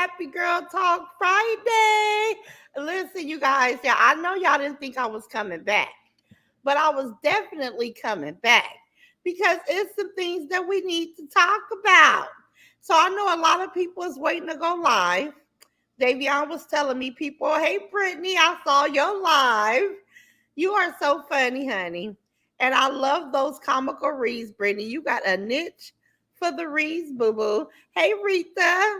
Happy Girl Talk Friday. Listen, you guys, yeah, I know y'all didn't think I was coming back, but I was definitely coming back because it's some things that we need to talk about. So I know a lot of people is waiting to go live. Davion was telling me, people, hey, Brittany, I saw your live. You are so funny, honey. And I love those comical reads, Brittany. You got a niche for the reads, boo boo. Hey, Rita.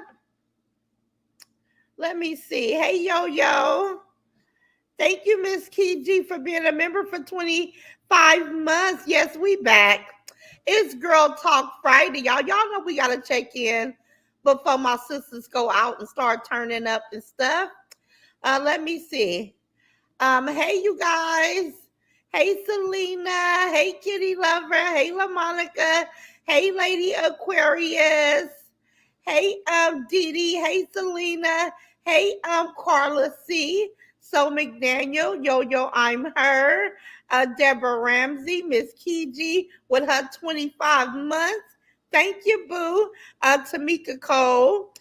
Let me see. Hey, Yo Yo. Thank you, Miss Kiji, for being a member for 25 months. Yes, we back. It's Girl Talk Friday, y'all. Y'all know we gotta check in before my sisters go out and start turning up and stuff. Let me see. Hey, you guys. Hey, Selena. Hey, Kitty Lover. Hey, La Monica. Hey, Lady Aquarius. Hey, Dee Dee. Hey, Selena. Hey, Carla C. So McDaniel. Yo, yo, I'm her. Deborah Ramsey. Miss Kiji with her 25 months. Thank you, boo. Tamika Cole.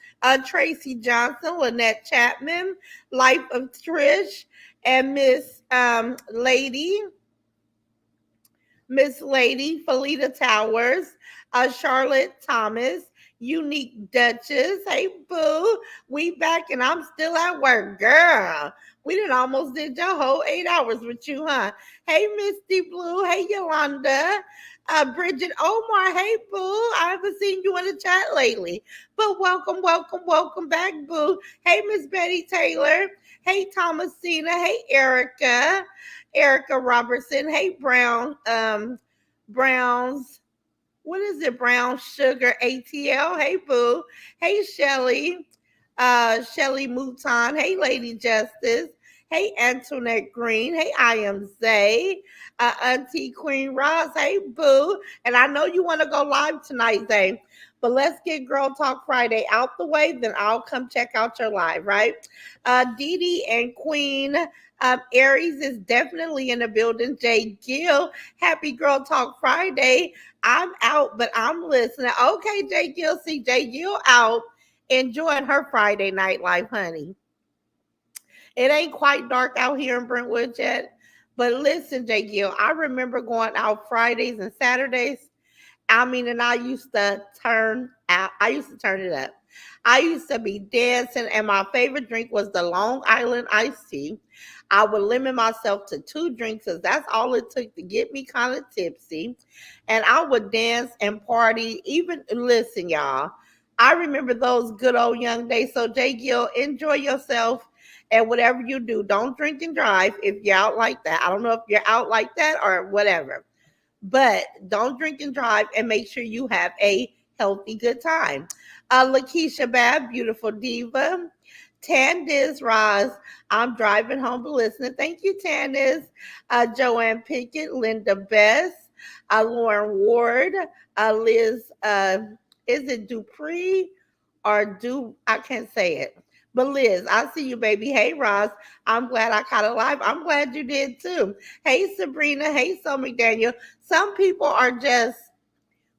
Tracy Johnson. Lynette Chapman. Life of Trish and Miss Lady, Felita Towers, Charlotte Thomas, Unique Duchess. Hey, boo, we back and I'm still at work, girl. We done almost did your whole 8 hours with you, huh? Hey, Misty Blue. Hey, Yolanda. Bridget Omar. Hey, boo. I haven't seen you in the chat lately, but welcome, welcome, welcome back, boo. Hey, Miss Betty Taylor. Hey, Thomasina. Hey, Erica Robertson. Hey, Browns. What is it? Brown Sugar ATL. Hey, boo. Hey, Shelly. Shelly Mouton. Hey, Lady Justice. Hey, Antoinette Green. Hey, I am Zay. Auntie Queen Ross. Hey, boo. And I know you want to go live tonight, Zay. But let's get Girl Talk Friday out the way. Then I'll come check out your live, right? Dee Dee and Queen Aries is definitely in the building. Jay Gill, happy Girl Talk Friday. I'm out, but I'm listening. Okay, Jay Gill, see Jay Gill out enjoying her Friday night life, honey. It ain't quite dark out here in Brentwood yet. But listen, Jay Gill, I remember going out Fridays and Saturdays. I mean, and I used to turn out, I used to turn it up. I used to be dancing, and my favorite drink was the Long Island iced tea. I would limit myself to two drinks because that's all it took to get me kind of tipsy. And I would dance and party. Even listen, y'all. I remember those good old young days. So, Jay Gill, enjoy yourself. And whatever you do, don't drink and drive if you're out like that. I don't know if you're out like that or whatever, but don't drink and drive and make sure you have a healthy, good time. Lakeisha Bab, beautiful diva. Tandiz Roz, I'm driving home to listen. Thank you, Tandiz. Joanne Pickett, Linda Best, Lauren Ward, Liz, is it Dupree or I can't say it. But Liz, I see you, baby. Hey, Roz. I'm glad I caught it live. I'm glad you did too. Hey, Sabrina. Hey, So McDaniel. Some people are just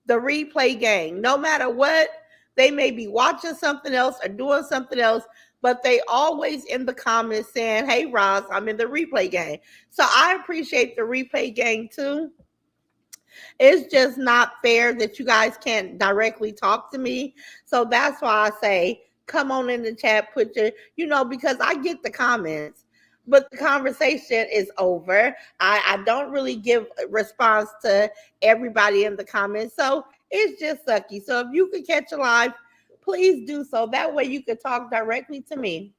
the replay gang. No matter what, they may be watching something else or doing something else, but they always in the comments saying, hey, Roz, I'm in the replay gang. So I appreciate the replay gang too. It's just not fair that you guys can't directly talk to me. So that's why I say, come on in the chat, put your, because I get the comments, but the conversation is over. I don't really give a response to everybody in the comments. So it's just sucky. So if you could catch a live, please do so. That way you could talk directly to me.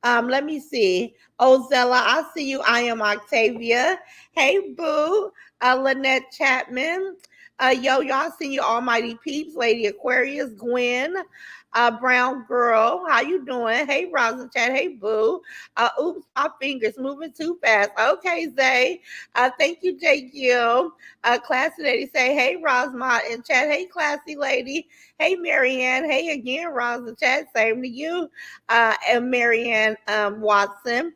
Let me see. Ozella, I see you. I am Octavia. Hey, boo. Lynette Chapman. Yo, y'all see you, Almighty Peeps, Lady Aquarius, Gwen, Brown Girl. How you doing? Hey, Rosa Chat. Hey, boo. Oops, my fingers moving too fast. Okay, Zay. Thank you, Jake Gill. Classy Lady say, hey, Rosma in chat. Hey, Classy Lady. Hey, Marianne. Hey, again, Rosa Chat. Same to you. And Marianne Watson.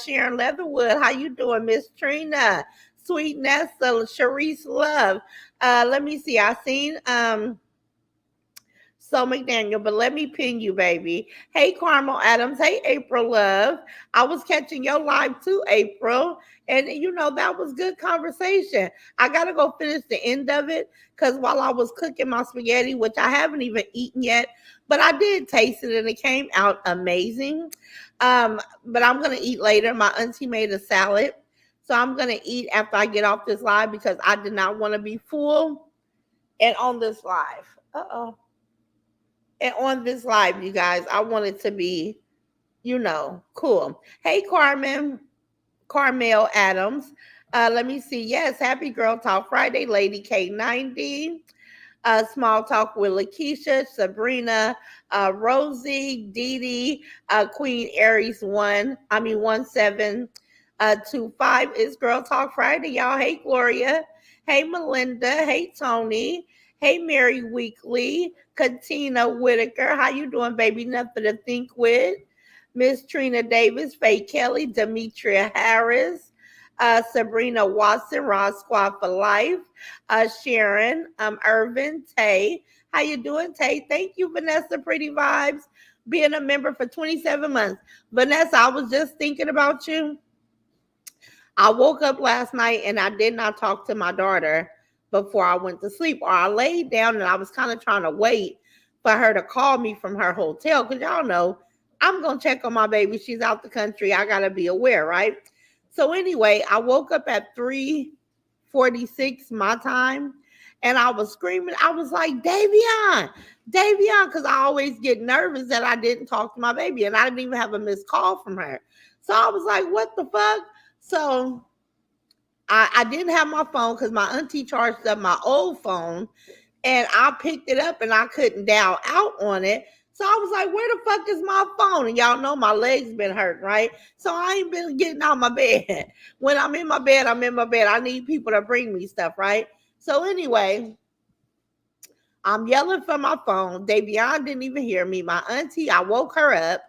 Sharon Leatherwood. How you doing, Miss Trina? Sweet Nessa, Sharice Love. Let me see. I seen So McDaniel, but let me pin you, baby. Hey, Carmel Adams. Hey, April Love. I was catching your live too, April. And that was good conversation. I gotta go finish the end of it because while I was cooking my spaghetti, which I haven't even eaten yet, but I did taste it and it came out amazing. But I'm gonna eat later. My auntie made a salad. So I'm gonna eat after I get off this live because I did not want to be full. And on this live. Uh-oh. And on this live, you guys, I want it to be, cool. Hey, Carmel Adams. Let me see. Yes, happy Girl Talk Friday, Lady K90. Small Talk with Lakeisha, Sabrina, Rosie, Dee Dee, Queen Aries 1725 is Girl Talk Friday, y'all. Hey, Gloria. Hey, Melinda. Hey, Tony. Hey, Mary Weekly. Katina Whitaker. How you doing, baby? Nothing to think with. Miss Trina Davis, Faye Kelly, Demetria Harris, Sabrina Watson, Rod Squad for Life, Sharon, Irvin, Tay. How you doing, Tay? Thank you, Vanessa Pretty Vibes, being a member for 27 months. Vanessa, I was just thinking about you. I woke up last night and I did not talk to my daughter before I went to sleep, or I laid down and I was kind of trying to wait for her to call me from her hotel because y'all know I'm going to check on my baby. She's out the country. I got to be aware, right? So anyway, I woke up at 3:46 my time and I was screaming. I was like, Davion, because I always get nervous that I didn't talk to my baby and I didn't even have a missed call from her. So I was like, what the fuck? So I didn't have my phone because my auntie charged up my old phone and I picked it up and I couldn't dial out on it. So I was like, where the fuck is my phone? And y'all know my legs been hurting, right? So I ain't been getting out of my bed. When I'm in my bed, I'm in my bed. I need people to bring me stuff, right? So anyway, I'm yelling for my phone. Davion didn't even hear me. My auntie, I woke her up.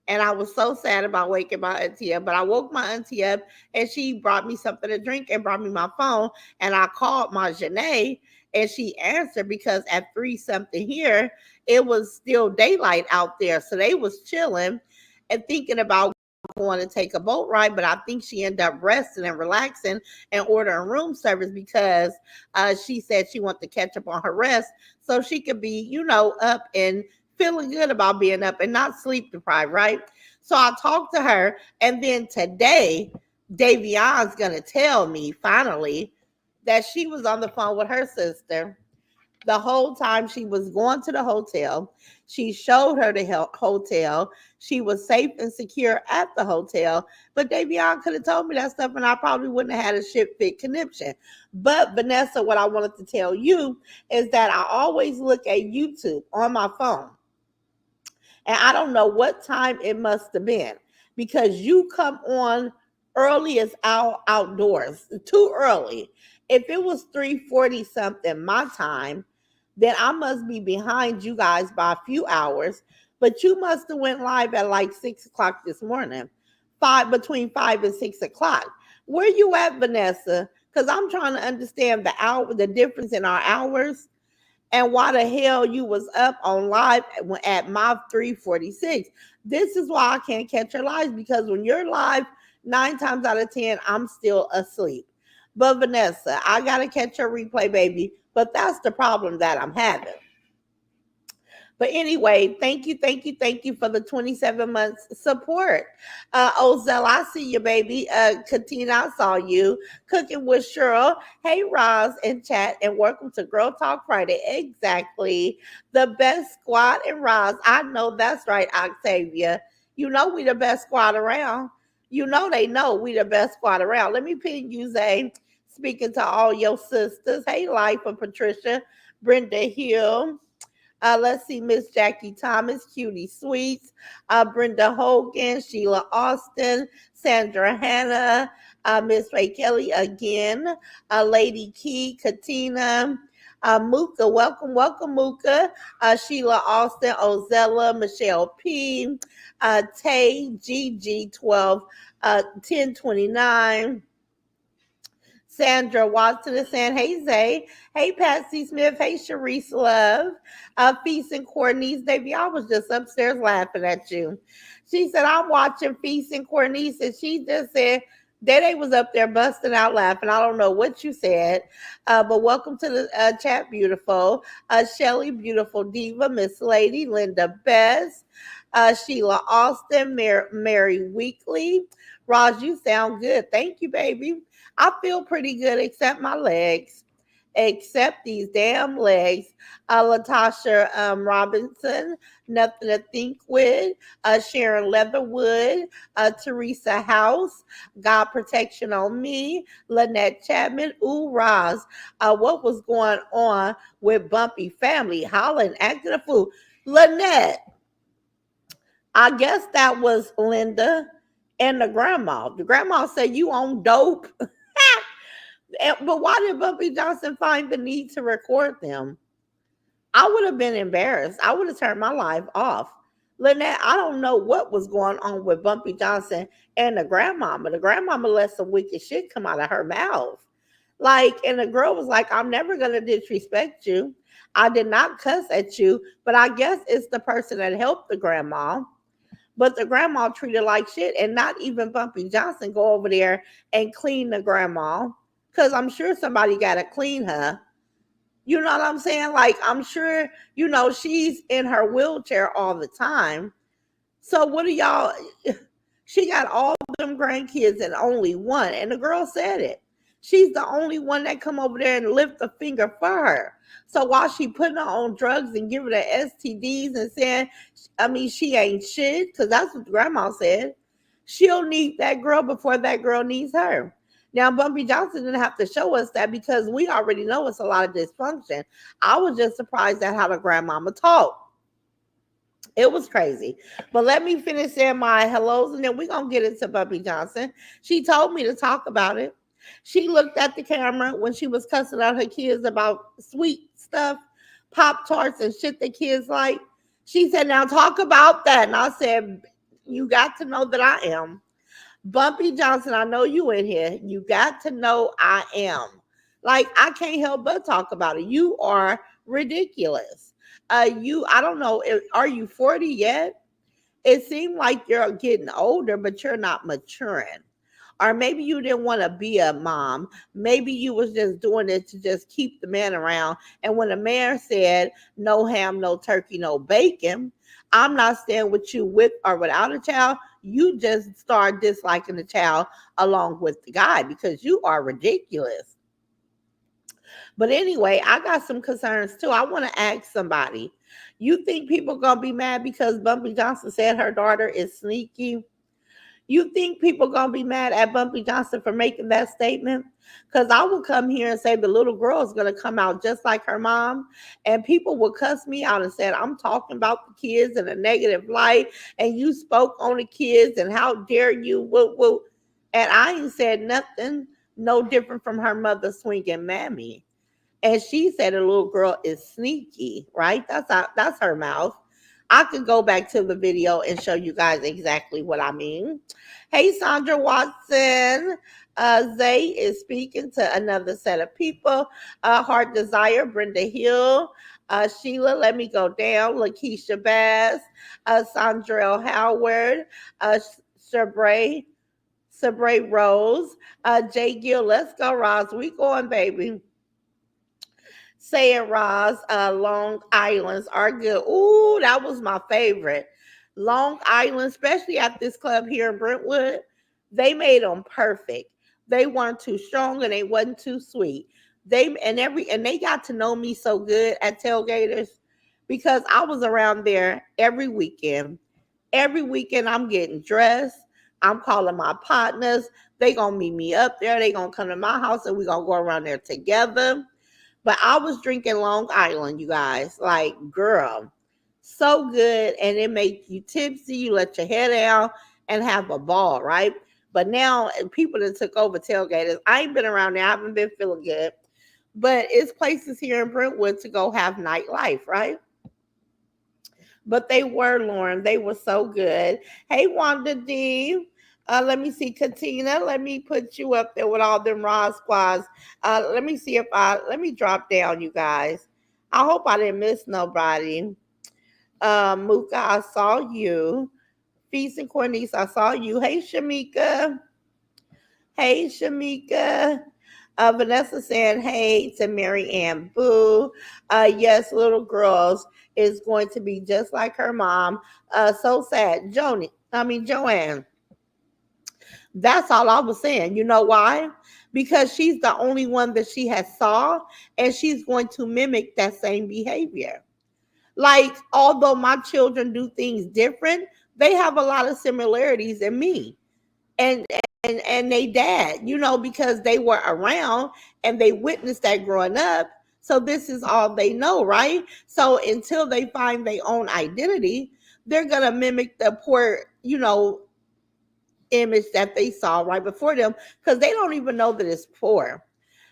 And I was so sad about waking my auntie up. But I woke my auntie up and she brought me something to drink and brought me my phone. And I called my Janae and she answered because at 3 something here, it was still daylight out there. So they was chilling and thinking about going to take a boat ride. But I think she ended up resting and relaxing and ordering room service because she said she wanted to catch up on her rest so she could be, up and feeling good about being up and not sleep deprived, right? So I talked to her, and then today, Davion's gonna tell me finally that she was on the phone with her sister the whole time she was going to the hotel. She showed her the hotel. She was safe and secure at the hotel. But Davion could have told me that stuff, and I probably wouldn't have had a shit fit conniption. But Vanessa, what I wanted to tell you is that I always look at YouTube on my phone. And I don't know what time it must have been because you come on early as outdoors, too early. If it was 3:40 something my time, then I must be behind you guys by a few hours. But you must have went live at like 6 o'clock this morning, between 5 and 6 o'clock. Where you at, Vanessa? Because I'm trying to understand the difference in our hours and why the hell you was up on live at my 3:46. This is why I can't catch your lives because when you're live, 9 times out of 10, I'm still asleep. But Vanessa, I gotta catch your replay, baby. But that's the problem that I'm having. But anyway, thank you for the 27 months support. Ozell, I see you, baby. Katina, I saw you. Cooking with Cheryl. Hey, Roz in chat, and welcome to Girl Talk Friday. Exactly. The best squad in Roz. I know that's right, Octavia. You know we the best squad around. You know they know we the best squad around. Let me pin you, Zay. Speaking to all your sisters. Hey, Life and Patricia. Brenda Hill. Let's see, Miss Jackie Thomas, Cutie Sweets, Brenda Hogan, Sheila Austin, Sandra Hannah, Miss Ray Kelly again, Lady Key, Katina, Mooka, welcome, Mooka, Sheila Austin, Ozella, Michelle P, Tay, GG12, 1029. Sandra Watson is saying, hey Zay, hey Patsy Smith, hey Sharice Love, Feast and Cornice, baby, I was just upstairs laughing at you. She said, I'm watching Feast and Cornice, and she just said, they was up there busting out laughing. I don't know what you said, but welcome to the chat, beautiful. Shelly, beautiful diva, Miss Lady, Linda Best, Sheila Austin, Mary Weekly. Roz, you sound good. Thank you, baby. I feel pretty good, except my legs, except these damn legs. Latasha Robinson, Nothing to Think With, Sharon Leatherwood, Teresa House, God Protection on Me, Lynette Chapman, ooh, Roz. What was going on with Bumpy family? Hollering, acting a fool. Lynette, I guess that was Linda and the grandma. The grandma said, you on dope. But why did Bumpy Johnson find the need to record them? I would have been embarrassed. I would have turned my life off. Lynette, I don't know what was going on with Bumpy Johnson and the grandmama. The grandmama let some wicked shit come out of her mouth. Like, and the girl was like, I'm never going to disrespect you. I did not cuss at you, but I guess it's the person that helped the grandma. But the grandma treated like shit, and not even Bumpy Johnson go over there and clean the grandma. Because I'm sure somebody got to clean her. You know what I'm saying? Like, I'm sure, she's in her wheelchair all the time. So what do y'all, she got all them grandkids and only one. And the girl said it. She's the only one that come over there and lift a finger for her. So while she putting her on drugs and giving her STDs and saying, I mean, she ain't shit, because that's what grandma said. She'll need that girl before that girl needs her. Now, Bumpy Johnson didn't have to show us that because we already know it's a lot of dysfunction. I was just surprised at how the grandmama talked. It was crazy. But let me finish saying my hellos, and then we're going to get into Bumpy Johnson. She told me to talk about it. She looked at the camera when she was cussing out her kids about sweet stuff, Pop Tarts and shit the kids like. She said, now talk about that. And I said, you got to know that I am. Bumpy Johnson, I know you in here. You got to know I am. Like, I can't help but talk about it. You are ridiculous. I don't know, are you 40 yet? It seemed like you're getting older, but you're not maturing. Or maybe you didn't want to be a mom. Maybe you was just doing it to just keep the man around. And when the man said, no ham, no turkey, no bacon, I'm not staying with you with or without a child, you just start disliking the child along with the guy because you are ridiculous. But anyway, I got some concerns too. I want to ask somebody. You think people gonna be mad because Bumpy Johnson said her daughter is sneaky? You think people gonna be mad at Bumpy Johnson for making that statement? Because I will come here and say the little girl is gonna come out just like her mom, and people will cuss me out and say I'm talking about the kids in a negative light, and you spoke on the kids, and how dare you? Woo woo. And I ain't said nothing no different from her mother swinging mammy. And she said a little girl is sneaky, right? That's her mouth. I could go back to the video and show you guys exactly what I mean. Hey, Sandra Watson. Zay is speaking to another set of people. Heart Desire, Brenda Hill. Sheila, let me go down. Lakeisha Bass. Sandrell Howard. Sabre Rose. Jay Gill, let's go, Roz. We going, baby. Say it, Roz. Long Islands are good. Ooh, that was my favorite. Long Island, especially at this club here in Brentwood, they made them perfect. They weren't too strong and they wasn't too sweet. They got to know me so good at Tailgaters because I was around there every weekend. Every weekend I'm getting dressed. I'm calling my partners. They gonna meet me up there. They gonna come to my house and we gonna go around there together. But I was drinking Long Island, you guys. Like, girl, so good. And it makes you tipsy. You let your hair down and have a ball, right? But now people that took over tailgaters, I ain't been around there. I haven't been feeling good. But it's places here in Brentwood to go have nightlife, right? But they were, Lauren. They were so good. Hey, Wanda D. Let me see, Katina. Let me put you up there with all them raw squads. Let me see if let me drop down, you guys. I hope I didn't miss nobody. Muka, I saw you. Feast and Cornice, I saw you. Hey, Shamika. Hey, Shamika. Vanessa saying hey to Mary Ann Boo. Yes, little girls is going to be just like her mom. So sad. Joanne. That's all I was saying. You know why? Because she's the only one that she has saw, and she's going to mimic that same behavior. Like, although my children do things different, they have a lot of similarities in me and and they dad, because they were around and they witnessed that growing up. So this is all they know, right? So until they find their own identity, they're gonna mimic the poor, image that they saw right before them, because they don't even know that it's poor.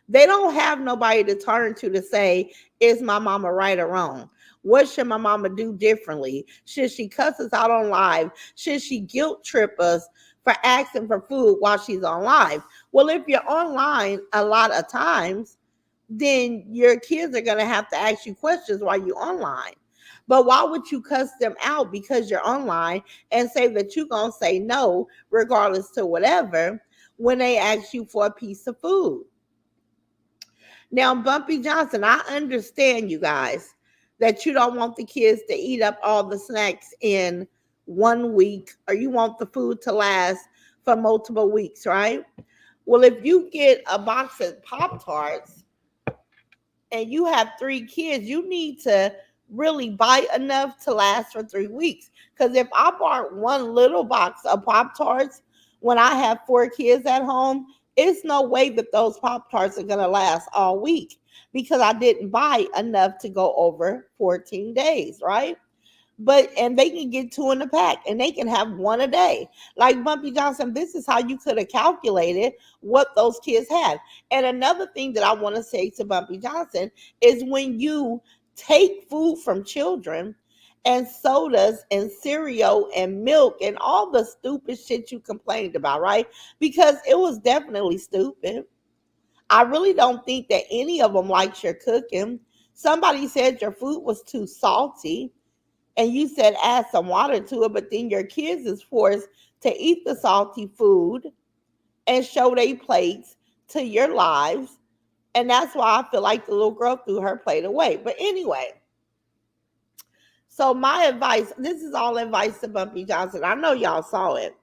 They don't have nobody to turn to say, is my mama right or wrong? What should my mama do differently? Should she cuss us out on live? Should she guilt trip us for asking for food while she's on live? Well, if you're online a lot of times, then your kids are going to have to ask you questions while you're online. But why would you cuss them out because you're online and say that you're going to say no, regardless to whatever, when they ask you for a piece of food? Now, Bumpy Johnson, I understand, you guys, that you don't want the kids to eat up all the snacks in 1 week, or you want the food to last for multiple weeks, right? Well, if you get a box of Pop Tarts and you have 3 kids, you need to really buy enough to last for 3 weeks. Because if I bought one little box of Pop Tarts when I have 4 kids at home, it's no way that those Pop Tarts are going to last all week, because I didn't buy enough to go over 14 days, right? And they can get 2 in the pack and they can have one a day. Like Bumpy Johnson, this is how you could have calculated what those kids had. And another thing that I want to say to Bumpy Johnson is, when you take food from children and sodas and cereal and milk and all the stupid shit you complained about, right? Because it was definitely stupid. I really don't think that any of them likes your cooking. Somebody said your food was too salty, and you said add some water to it, but then your kids is forced to eat the salty food and show their plates to your lives. And that's why I feel like the little girl threw her plate away. But anyway, so my advice, this is all advice to Bumpy Johnson. I know y'all saw it.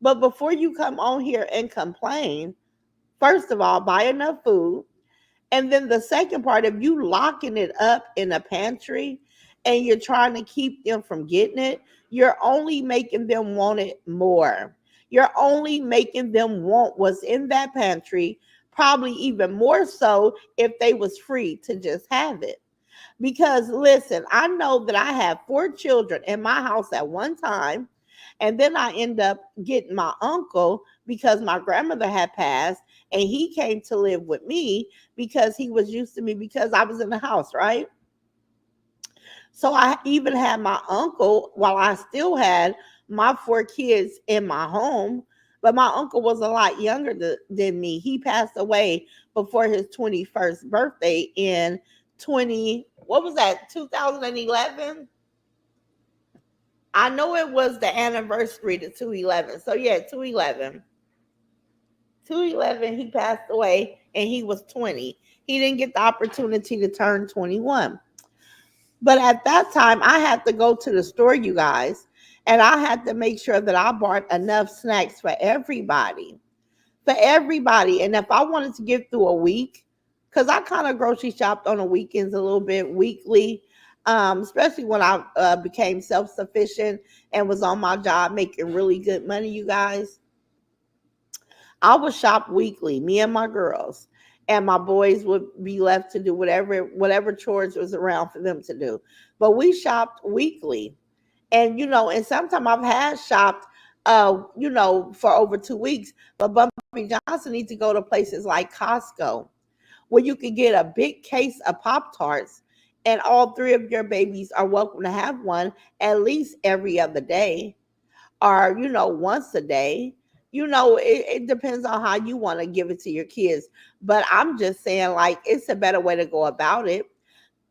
But before you come on here and complain, first of all, buy enough food. And then the second part, if you locking it up in a pantry and you're trying to keep them from getting it, you're only making them want it more. You're only making them want what's in that pantry, probably even more so if they was free to just have it. Because listen, I know that I have 4 children in my house at one time. And then I end up getting my uncle because my grandmother had passed, and he came to live with me because he was used to me because I was in the house, right? So I even had my uncle while I still had my 4 kids in my home. But my uncle was a lot younger than me. He passed away before his 21st birthday in what was that, 2011? I know it was the anniversary to 211. So yeah, 211. 211, he passed away and he was 20. He didn't get the opportunity to turn 21. But at that time, I had to go to the store, you guys, and I had to make sure that I bought enough snacks for everybody. For everybody. And if I wanted to get through a week, because I kind of grocery shopped on the weekends a little bit, weekly, especially when I became self sufficient and was on my job making really good money, you guys. I would shop weekly, me and my girls, and my boys would be left to do whatever chores was around for them to do. But we shopped weekly, and and sometimes I've had shopped, for over 2 weeks. But Bumpy Johnson needs to go to places like Costco, where you can get a big case of Pop Tarts, and all 3 of your babies are welcome to have one at least every other day, or once a day. it depends on how you want to give it to your kids. But I'm just saying, like, it's a better way to go about it.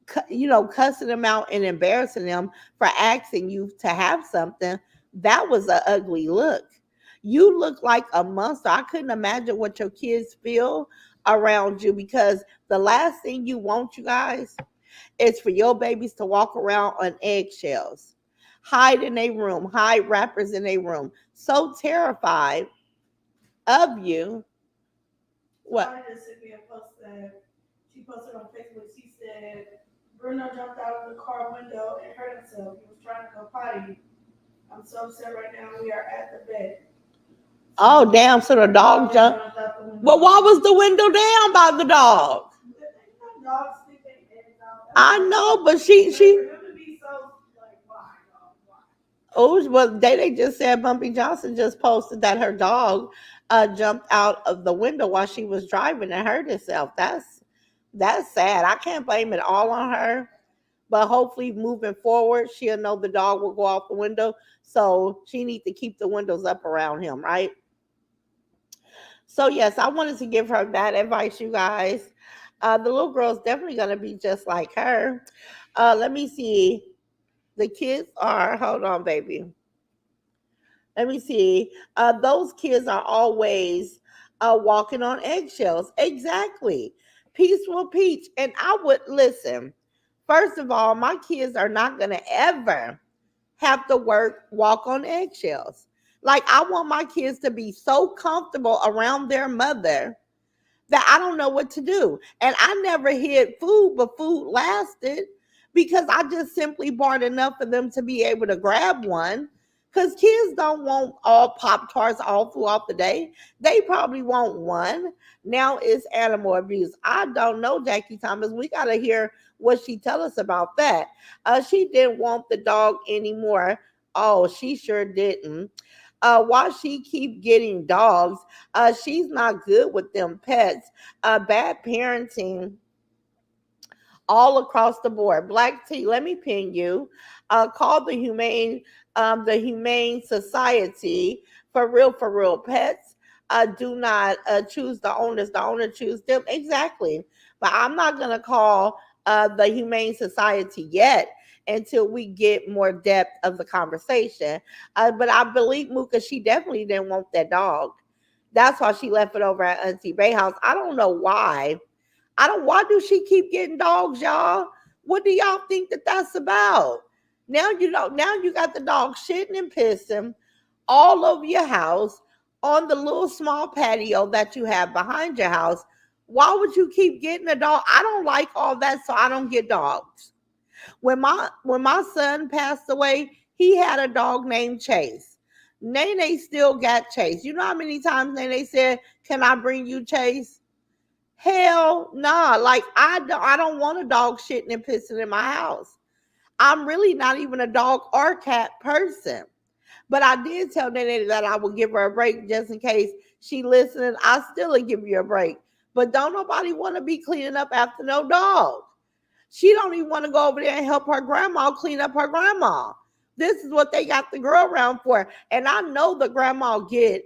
Cussing them out and embarrassing them for asking you to have something, that was an ugly look. You look like a monster. I couldn't imagine what your kids feel around you, because the last thing you want, you guys, is for your babies to walk around on eggshells, hide in a room, hide rappers in a room, so terrified of you. What? I just sent me a post that she posted on Facebook. She said Bruno jumped out of the car window and hurt himself. He was trying to go potty. I'm so upset right now. We are at the bed. Oh damn! So the dog jumped. But why was the window down by the dog? I know, but she. Oh well, they just said Bumpy Johnson just posted that her dog jumped out of the window while she was driving and hurt herself. That's sad. I can't blame it all on her. But hopefully, moving forward, she'll know the dog will go out the window. So she needs to keep the windows up around him, right? So yes, I wanted to give her that advice, you guys. The little girl's definitely gonna be just like her. Let me see. The kids are. Hold on, baby. Let me see. Those kids are always walking on eggshells. Exactly. Peaceful Peach. And I would listen. First of all, my kids are not gonna ever have to walk on eggshells. Like, I want my kids to be so comfortable around their mother that I don't know what to do. And I never hid food, but food lasted because I just simply bought enough for them to be able to grab one. Because kids don't want all Pop Tarts all throughout the day. They probably want one. Now it's animal abuse. I don't know, Jackie Thomas. We got to hear what she tell us about that. She didn't want the dog anymore. Oh, she sure didn't. Why she keep getting dogs? She's not good with them pets. Bad parenting all across the board. Black tea, let me pin you. Call the Humane Society for real. Pets do not choose the owners. The owner choose them. Exactly. But I'm not gonna call the Humane Society yet until we get more depth of the conversation. But I believe Muka, she definitely didn't want that dog. That's why she left it over at Auntie Bay house. I don't know why. I don't. Why do she keep getting dogs, y'all? What do y'all think that that's about? Now you know. Now you got the dog shitting and pissing all over your house on the little small patio that you have behind your house. Why would you keep getting a dog? I don't like all that, so I don't get dogs. When my son passed away, he had a dog named Chase. Nene still got Chase. You know how many times Nene said, "Can I bring you Chase?" Hell nah. Like, I don't want a dog shitting and pissing in my house. I'm really not even a dog or cat person. But I did tell Nene that I would give her a break just in case she listening. I still would give you a break. But don't nobody want to be cleaning up after no dog. She don't even want to go over there and help her grandma clean up her grandma. This is what they got the girl around for. And I know the grandma get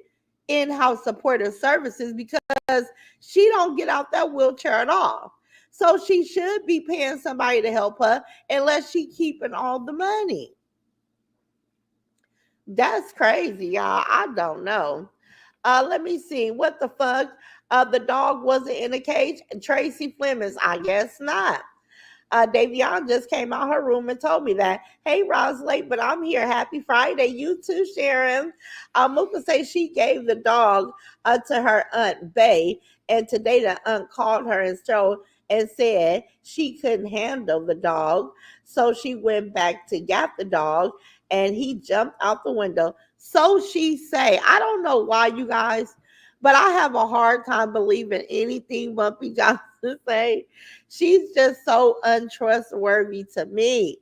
in-house supportive services because she don't get out that wheelchair at all. So she should be paying somebody to help her unless she keeping all the money. That's crazy, y'all. I don't know. Let me see. What the fuck? The dog wasn't in a cage. Tracy Flemings, I guess not. Davion just came out her room and told me that. Hey, Roz late, but I'm here. Happy Friday. You too, Sharon. Muka say she gave the dog to her aunt Bay, and today the aunt called her and said she couldn't handle the dog, so she went back to get the dog, and he jumped out the window. So she say. I don't know why, you guys, but I have a hard time believing anything Bumpy Johnson say. She's just so untrustworthy to me.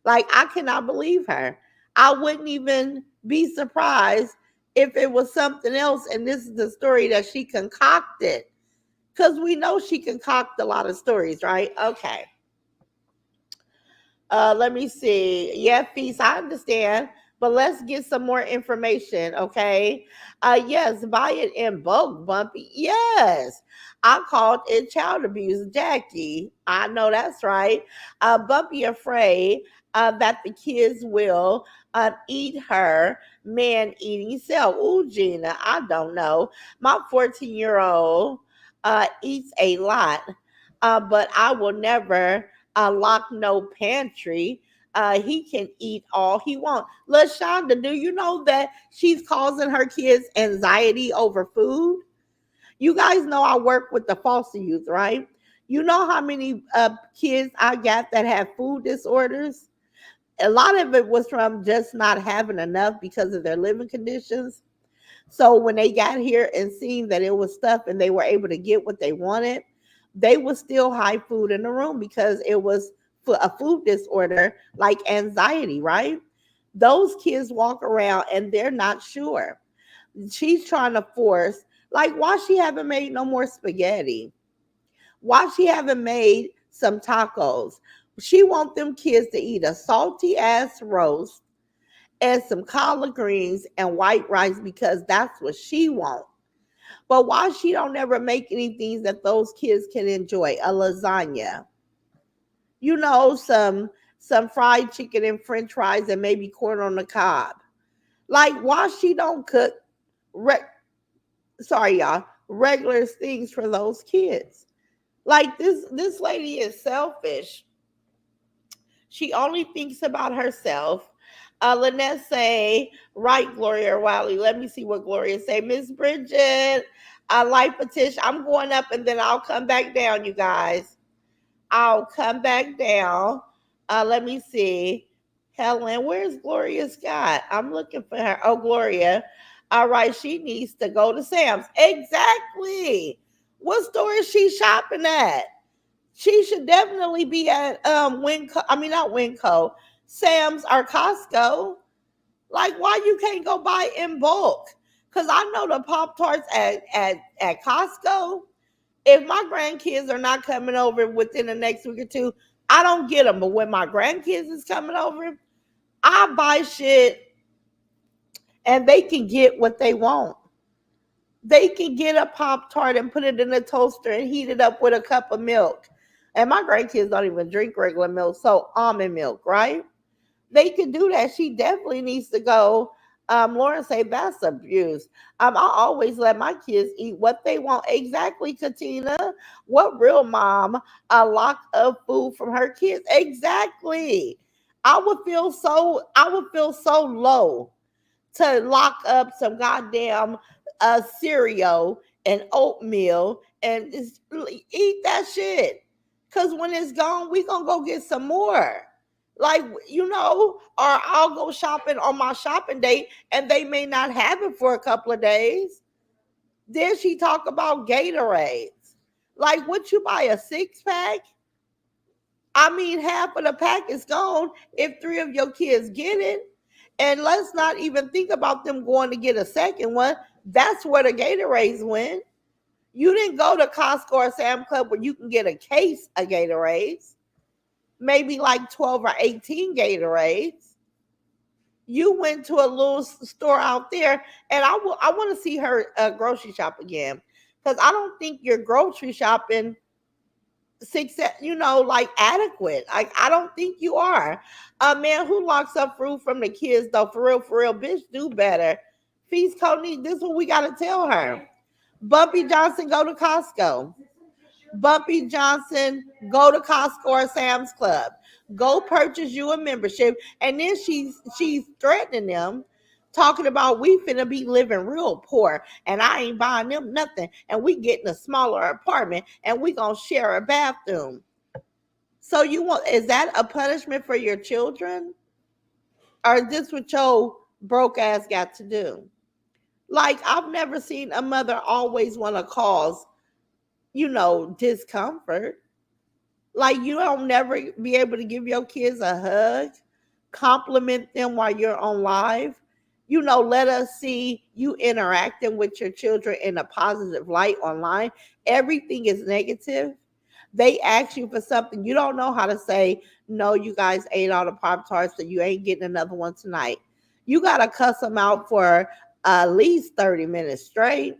Like, I cannot believe her. I wouldn't even be surprised if it was something else and this is the story that she concocted. Because we know she concocted a lot of stories, right? Okay. Let me see. Yeah, Feast, I understand. But let's get some more information, okay? Yes, buy it in bulk, Bumpy. Yes. I called it child abuse, Jackie. I know that's right. Bumpy afraid that the kids will eat her man eating self. Ooh, Gina, I don't know. My 14-year-old eats a lot, but I will never lock no pantry. He can eat all he wants. LaShonda, do you know that she's causing her kids anxiety over food? You guys know I work with the foster youth, right? You know how many kids I got that have food disorders? A lot of it was from just not having enough because of their living conditions. So when they got here and seen that it was stuff and they were able to get what they wanted, they would still hide food in the room because it was for a food disorder like anxiety, right? Those kids walk around and they're not sure. She's trying to force, like, why she haven't made no more spaghetti? Why she haven't made some tacos? She want them kids to eat a salty ass roast and some collard greens and white rice because that's what she wants. But why she don't ever make anything that those kids can enjoy? A lasagna, some fried chicken and French fries and maybe corn on the cob. Like why she don't cook? Re- Sorry, y'all, regular things for those kids. Like this lady is selfish. She only thinks about herself. Lynette say, right, Gloria Wiley. Let me see what Gloria say. Miss Bridget, I like petition. I'm going up and then I'll come back down, you guys. I'll come back down. Let me see. Helen, where's Gloria Scott? I'm looking for her. Oh, Gloria. All right, she needs to go to Sam's. Exactly. What store is she shopping at? She should definitely be at Winco. I mean not Winco, Sam's or Costco. Like why you can't go buy in bulk? Cause I know the Pop Tarts at Costco. If my grandkids are not coming over within the next week or two, I don't get them. But when my grandkids is coming over, I buy shit and they can get what they want. They can get a Pop Tart and put it in a toaster and heat it up with a cup of milk. And my grandkids don't even drink regular milk, so almond milk, right? They could do that. She definitely needs to go. Lauren say that's abuse. I always let my kids eat what they want. Exactly, Katina. What real mom lock up food from her kids? Exactly. I would feel so low to lock up some goddamn cereal and oatmeal and just eat that shit. Cause when it's gone, we gonna go get some more. Like, or I'll go shopping on my shopping date and they may not have it for a couple of days. Then she talk about Gatorades. Like, what you buy a 6 pack? I mean, half of the pack is gone if three of your kids get it. And let's not even think about them going to get a second one. That's where the Gatorades went. You didn't go to Costco or Sam Club where you can get a case of Gatorades, maybe like 12 or 18 Gatorades. You went to a little store out there, and I want to see her grocery shop again because I don't think you're grocery shopping like adequate. Like I don't think you are. A man who locks up fruit from the kids though, for real, bitch, do better. Feast Coney, this is what we gotta tell her. Bumpy Johnson, go to Costco. Bumpy Johnson, go to Costco or Sam's Club. Go purchase you a membership. And then she's threatening them, talking about we finna be living real poor and I ain't buying them nothing. And we getting a smaller apartment and we gonna share a bathroom. So is that a punishment for your children? Or is this what your broke ass got to do? Like I've never seen a mother always want to cause, discomfort. Like you don't never be able to give your kids a hug, compliment them while you're on live. Let us see you interacting with your children in a positive light online. Everything is negative. They ask you for something you don't know how to say. No, you guys ate all the Pop Tarts, so you ain't getting another one tonight. You got to cuss them out for at least 30 minutes straight.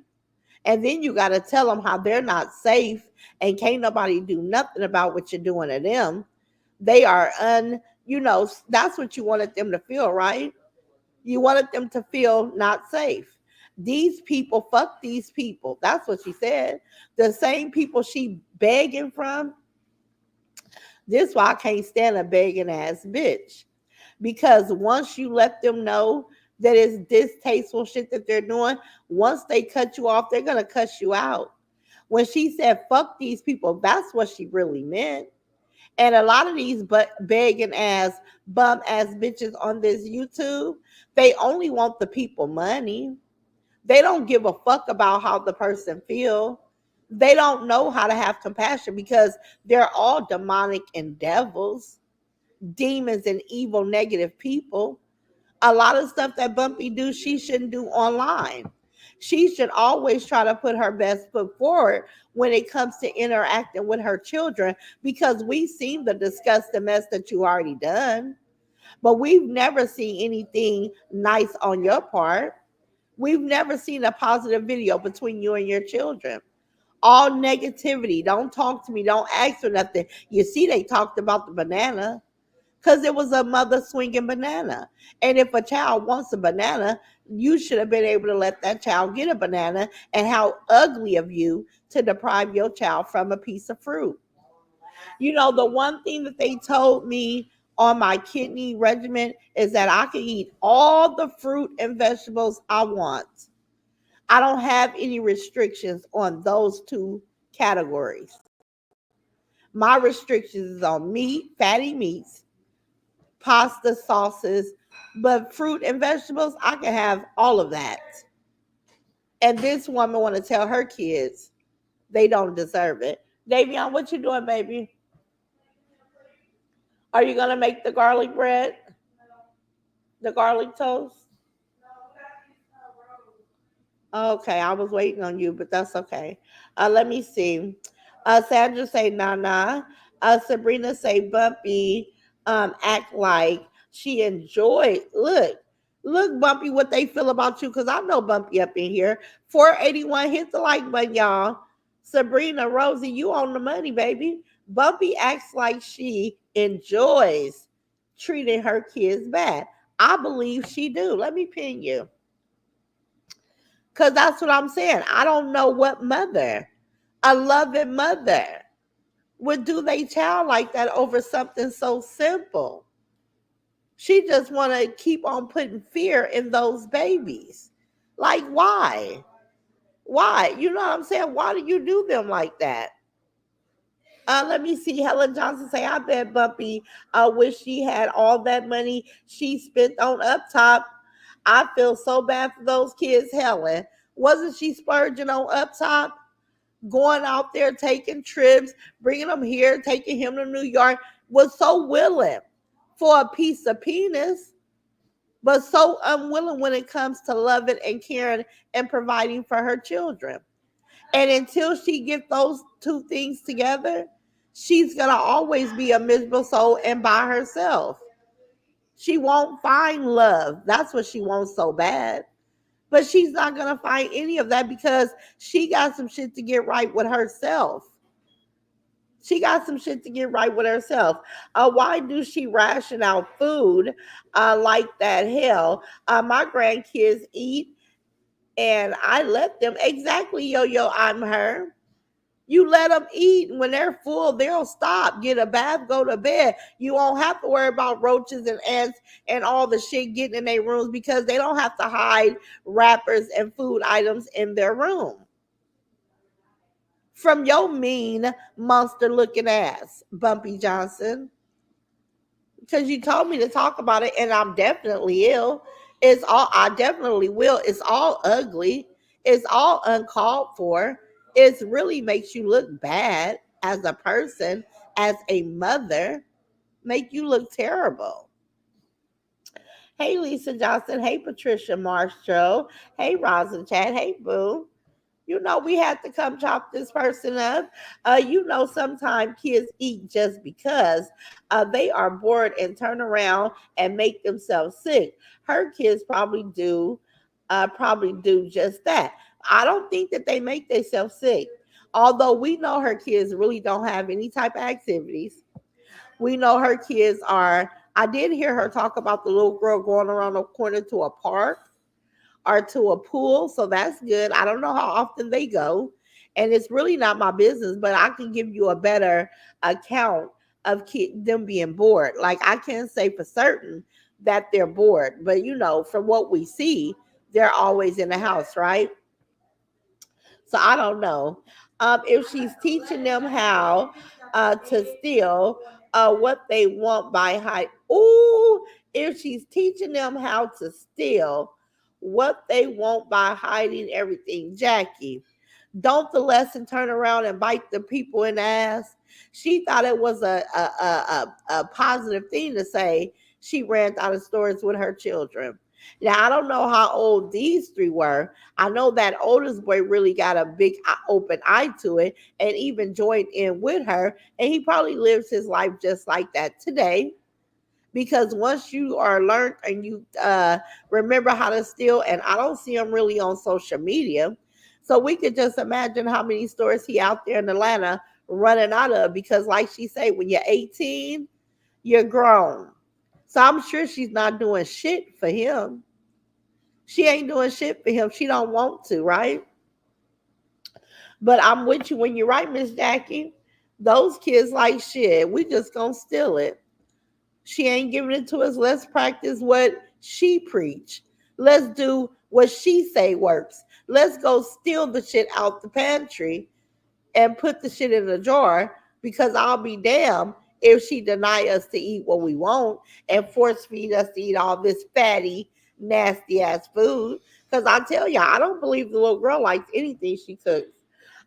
And then you got to tell them how they're not safe and can't nobody do nothing about what you're doing to them. They are that's what you wanted them to feel, right? You wanted them to feel not safe. These people, fuck these people. That's what she said. The same people she begging from. This why I can't stand a begging ass bitch. Because once you let them know that it's distasteful shit that they're doing, once they cut you off, they're gonna cut you out. When she said fuck these people, that's what she really meant. And a lot of these begging ass, bum ass bitches on this YouTube, they only want the people money. They don't give a fuck about how the person feel. They don't know how to have compassion because they're all demonic and devils, demons and evil, negative people. A lot of stuff that Bumpy do, she shouldn't do online. She should always try to put her best foot forward when it comes to interacting with her children because we've seen the disgusting mess that you already done, but we've never seen anything nice on your part. We've never seen a positive video between you and your children. All negativity. Don't talk to me. Don't ask for nothing. You see, they talked about the banana because it was a mother swinging banana. And if a child wants a banana, you should have been able to let that child get a banana. And how ugly of you to deprive your child from a piece of fruit. You know, the one thing that they told me on my kidney regimen is that I can eat all the fruit and vegetables I want. I don't have any restrictions on those two categories. My restrictions is on meat, fatty meats, pasta, sauces, but fruit and vegetables, I can have all of that. And this woman want to tell her kids they don't deserve it. Davion, what you doing, baby? Are you gonna make the garlic bread? The garlic toast? Okay, I was waiting on you, but that's okay. Let me see. Sandra say Nana. Sabrina say Bumpy. Act like she enjoyed. Look, Bumpy, what they feel about you, because I know Bumpy up in here. 481, hit the like button, y'all. Sabrina, Rosie, you on the money, baby. Bumpy acts like she enjoys treating her kids bad. I believe she do. Let me pin you. Because that's what I'm saying. I don't know what mother, a loving mother, would do their child like that over something so simple. She just want to keep on putting fear in those babies. Like, why? Why? You know what I'm saying? Why do you do them like that? Let me see. Helen Johnson say, I bet Bumpy wish she had all that money she spent on Up Top. I feel so bad for those kids, Helen. Wasn't she splurging on Up Top? Going out there, taking trips, bringing him here, taking him to New York, was so willing for a piece of penis, but so unwilling when it comes to loving and caring and providing for her children. And until she gets those two things together, she's going to always be a miserable soul and by herself. She won't find love. That's what she wants so bad. But she's not going to find any of that because she got some shit to get right with herself. She got some shit to get right with herself. Why do she ration out food like that? Hell, my grandkids eat and I let them. Exactly, yo, I'm her. You let them eat, and when they're full, they'll stop, get a bath, go to bed. You won't have to worry about roaches and ants and all the shit getting in their rooms because they don't have to hide wrappers and food items in their room. From your mean monster looking ass, Bumpy Johnson. Because you told me to talk about it, and I'm definitely ill. I definitely will. It's all ugly. It's all uncalled for. It really makes you look bad as a person, as a mother, make you look terrible. Hey, Lisa Johnson. Hey, Patricia Marshall. Hey, Rosin Chad. Hey, Boo. We had to come chop this person up. Sometimes kids eat just because they are bored and turn around and make themselves sick. Her kids probably do just that. I don't think that they make themselves sick. Although we know her kids really don't have any type of activities. We know her kids are. I did hear her talk about the little girl going around the corner to a park or to a pool. So that's good. I don't know how often they go. And it's really not my business, but I can give you a better account of them being bored. Like I can't say for certain that they're bored, but from what we see, they're always in the house, right? So I don't know if she's teaching them how to steal what they want by hide. Ooh, if she's teaching them how to steal what they want by hiding everything, Jackie. Don't the lesson turn around and bite the people in the ass? She thought it was a positive thing to say. She ran out of stores with her children. Now I don't know how old these three were. I know that oldest boy really got a big open eye to it and even joined in with her. And he probably lives his life just like that today. Because once you are learned and you remember how to steal, and I don't see him really on social media, so we could just imagine how many stores he out there in Atlanta running out of. Because, like she say, when you're 18, you're grown. So I'm sure she's not doing shit for him. She ain't doing shit for him. She don't want to, right? But I'm with you when you're right, Miss Jackie. Those kids like shit. We just gonna steal it. She ain't giving it to us. Let's practice what she preach. Let's do what she say works. Let's go steal the shit out the pantry and put the shit in a jar, because I'll be damned if she deny us to eat what we want and force feed us to eat all this fatty, nasty ass food. Because I tell you, I don't believe the little girl likes anything she cooks.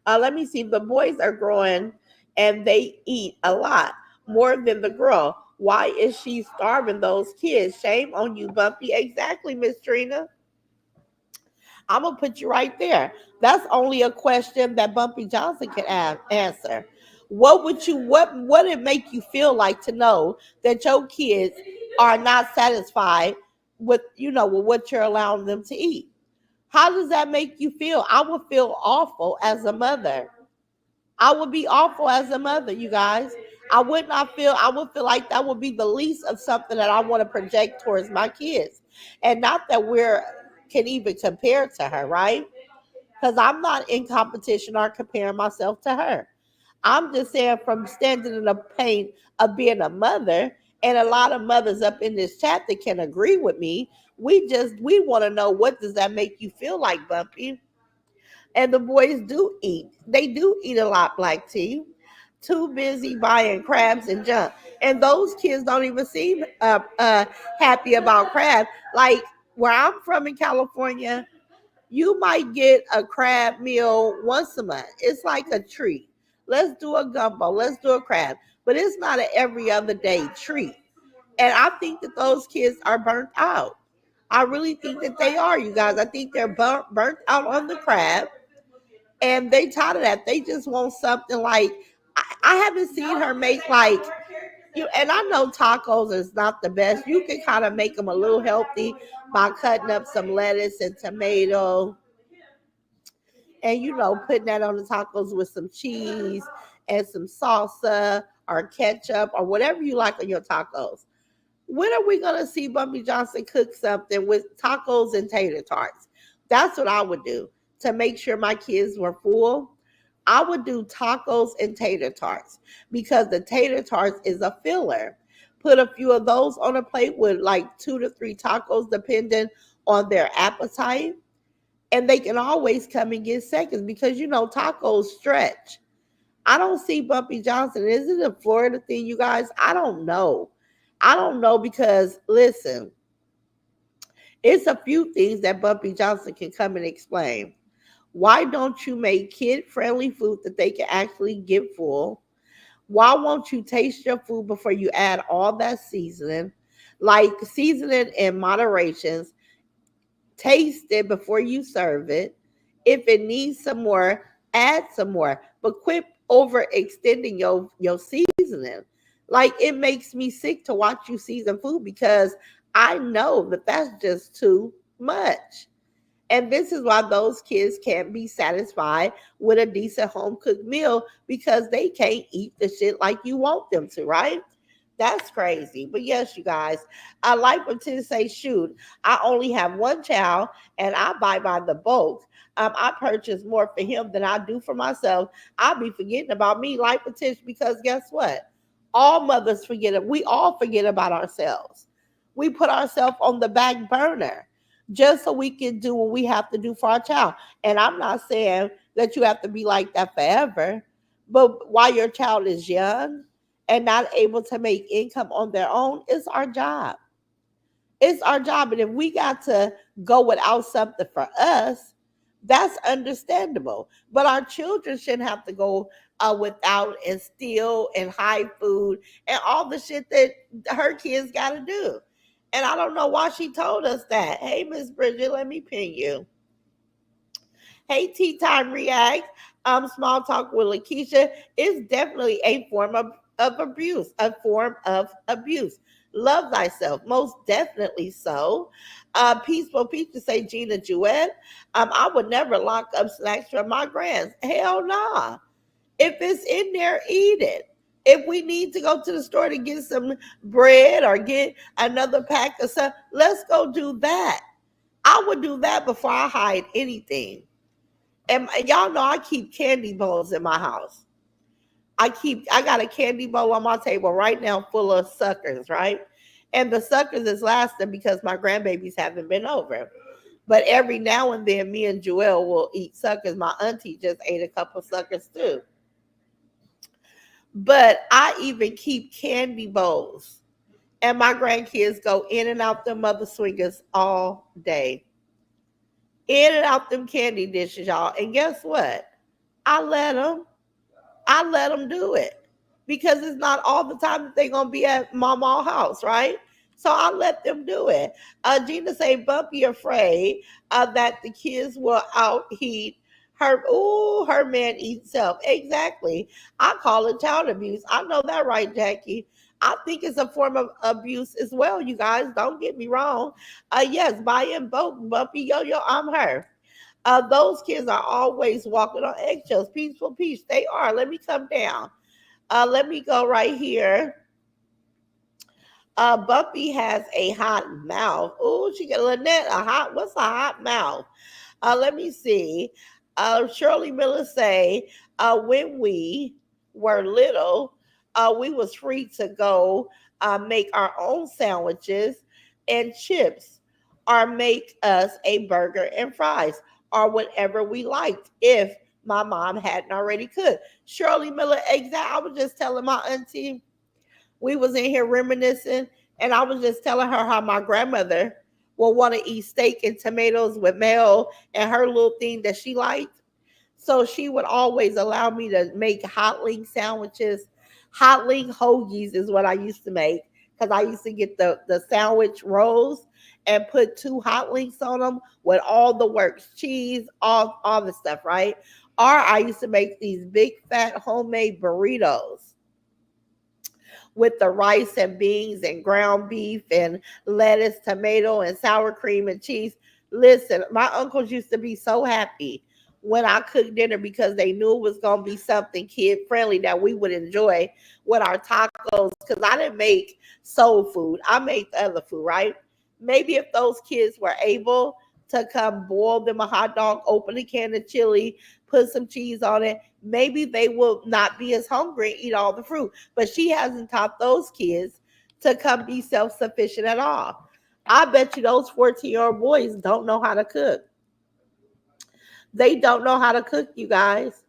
Let me see. The boys are growing and they eat a lot more than the girl. Why is she starving those kids? Shame on you, Bumpy. Exactly, Miss Trina. I'm gonna put you right there. That's only a question that Bumpy Johnson can answer. What it make you feel like to know that your kids are not satisfied with what you're allowing them to eat? How does that make you feel? I would feel awful as a mother. I would be awful as a mother, you guys. I would feel like that would be the least of something that I want to project towards my kids. And not that we're can even compare to her, right? Because I'm not in competition or comparing myself to her. I'm just saying from standing in the pain of being a mother, and a lot of mothers up in this chat that can agree with me. We want to know, what does that make you feel like, Bumpy? And the boys do eat. They do eat a lot, Black tea. Too busy buying crabs and junk. And those kids don't even seem happy about crab. Like where I'm from in California, you might get a crab meal once a month. It's like a treat. Let's do a gumbo. Let's do a crab. But it's not an every other day treat. And I think that those kids are burnt out. I really think that they are, you guys. I think they're burnt out on the crab, and they tired of that. They just want something like, I haven't seen her make like you. And I know tacos is not the best. You can kind of make them a little healthy by cutting up some lettuce and tomato, and putting that on the tacos with some cheese and some salsa or ketchup or whatever you like on your tacos. When are we gonna see Bumpy Johnson cook something with tacos and tater tarts? That's what I would do to make sure my kids were full. I would do tacos and tater tarts, because the tater tarts is a filler. Put a few of those on a plate with like 2 to 3 tacos, depending on their appetite. And they can always come and get seconds, because tacos stretch. I don't see Bumpy Johnson. Is it a Florida thing, you guys? I don't know. I don't know, because listen, it's a few things that Bumpy Johnson can come and explain. Why don't you make kid friendly food that they can actually get full? Why won't you taste your food before you add all that seasoning? Like seasoning in moderations, taste it before you serve it, If it needs some more, add some more. But quit overextending your seasoning. Like it makes me sick to watch you season food because I know that that's just too much. And this is why those kids can't be satisfied with a decent home cooked meal because they can't eat the shit like you want them to, right? That's crazy. But yes, you guys, I like when to say, shoot, I only have one child and I buy by the bulk. I purchase more for him than I do for myself. I'll be forgetting about me, like potential, because guess what? All mothers forget it. We all forget about ourselves. We put ourselves on the back burner just so we can do what we have to do for our child. And I'm not saying that you have to be like that forever, but while your child is young and not able to make income on their own, it's our job. It's our job. And if we got to go without something for us, that's understandable. But our children shouldn't have to go without and steal and hide food and all the shit that her kids got to do. And I don't know why she told us that. Hey, Miss Bridget, let me pin you. Hey, Tea Time React. Small talk with Lakeisha is definitely a form of abuse, a form of abuse. Love thyself, most definitely so. Peaceful Peach to say Gina Jewett. I would never lock up snacks from my grands. Hell nah. If it's in there, eat it. If we need to go to the store to get some bread or get another pack of stuff, let's go do that. I would do that before I hide anything. And y'all know I keep candy bowls in my house. I got a candy bowl on my table right now full of suckers, right? And the suckers is lasting because my grandbabies haven't been over. But every now and then, me and Joelle will eat suckers. My auntie just ate a couple suckers too. But I even keep candy bowls. And my grandkids go in and out the mother swingers all day. In and out them candy dishes, y'all. And guess what? I let them. I let them do it because it's not all the time that they're gonna be at mama's house, right? So I let them do it. Gina say, Bumpy afraid that the kids will out heat her. Ooh, her man eats self. Exactly. I call it child abuse. I know that, right, Jackie? I think it's a form of abuse as well. You guys, don't get me wrong. Yes, buy in both Bumpy Yo Yo. I'm her. Those kids are always walking on eggshells. Peaceful peace. They are. Let me come down. Let me go right here. Bumpy has a hot mouth. Oh, she got Lynette, a hot, what's a hot mouth? Let me see. Shirley Miller say, when we were little, we was free to go make our own sandwiches and chips or make us a burger and fries or whatever we liked if my mom hadn't already cooked. Shirley Miller, exact. I was just telling my auntie, we was in here reminiscing, and I was just telling her how my grandmother will want to eat steak and tomatoes with mayo and her little thing that she liked. So she would always allow me to make hot link sandwiches. Hot link hoagies is what I used to make because I used to get the sandwich rolls and put two hot links on them with all the works, cheese, all the stuff, right? Or I used to make these big fat homemade burritos with the rice and beans and ground beef and lettuce, tomato, and sour cream and cheese. Listen, my uncles used to be so happy when I cooked dinner because they knew it was going to be something kid friendly that we would enjoy with our tacos. Because I didn't make soul food, I made the other food, right? Maybe if those kids were able to come boil them a hot dog, open a can of chili, put some cheese on it, maybe they will not be as hungry and eat all the fruit. But she hasn't taught those kids to come be self sufficient at all. I bet you those 14-year-old boys don't know how to cook. They don't know how to cook, you guys.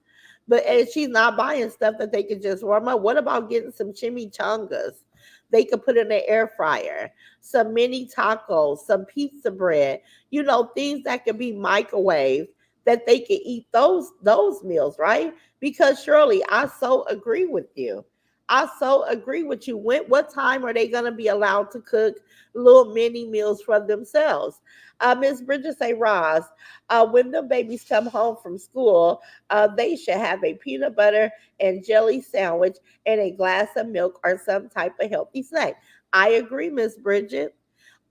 But and she's not buying stuff that they can just warm up. What about getting some chimichangas? They could put in the air fryer, some mini tacos, some pizza bread, things that could be microwaved that they can eat those meals, right? Because surely I so agree with you. I so agree with you. What time are they going to be allowed to cook little mini meals for themselves? Miss Bridget say, Roz, when the babies come home from school, they should have a peanut butter and jelly sandwich and a glass of milk or some type of healthy snack. I agree, Miss Bridget.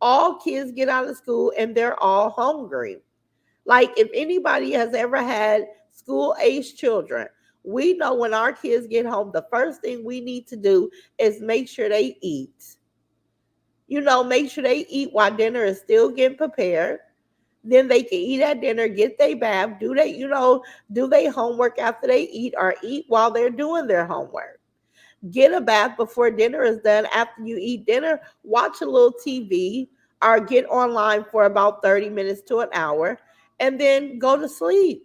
All kids get out of school and they're all hungry. Like if anybody has ever had school age children, we know when our kids get home, the first thing we need to do is make sure they eat. Make sure they eat while dinner is still getting prepared. Then they can eat at dinner, get their bath, do they homework after they eat or eat while they're doing their homework. Get a bath before dinner is done. After you eat dinner, watch a little TV or get online for about 30 minutes to an hour and then go to sleep.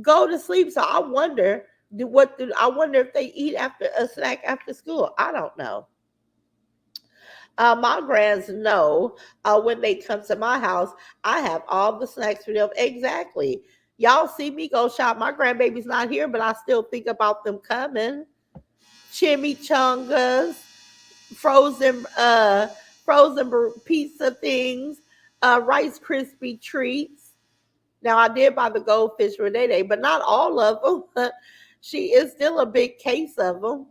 Go to sleep. So I wonder if they eat after a snack after school. I don't know. My grands know when they come to my house, I have all the snacks for them. Exactly. Y'all see me go shop. My grandbaby's not here, but I still think about them coming. Chimichangas, frozen pizza things, Rice Krispie treats. Now I did buy the goldfish for Day, but not all of them. She is still a big case of them.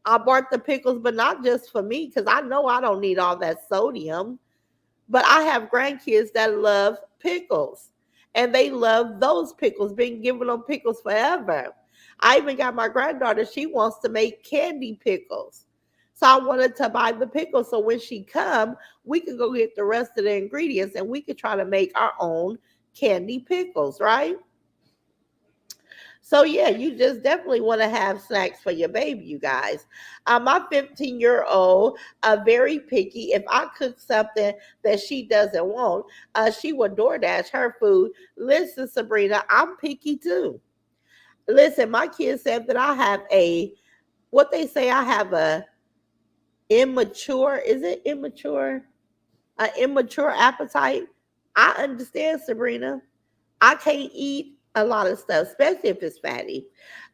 I bought the pickles, but not just for me, because I know I don't need all that sodium. But I have grandkids that love pickles, and they love those pickles. Been giving them pickles forever. I even got my granddaughter. She wants to make candy pickles, so I wanted to buy the pickles. So when she come, we could go get the rest of the ingredients, and we could try to make our own candy pickles, right? So yeah, you just definitely want to have snacks for your baby, you guys. My 15-year-old, very picky. If I cook something that she doesn't want, she will DoorDash her food. Listen, Sabrina, I'm picky too. Listen, my kids said that I have what they say, I have a immature. Is it immature? An immature appetite. I understand, Sabrina. I can't eat a lot of stuff, especially if it's fatty.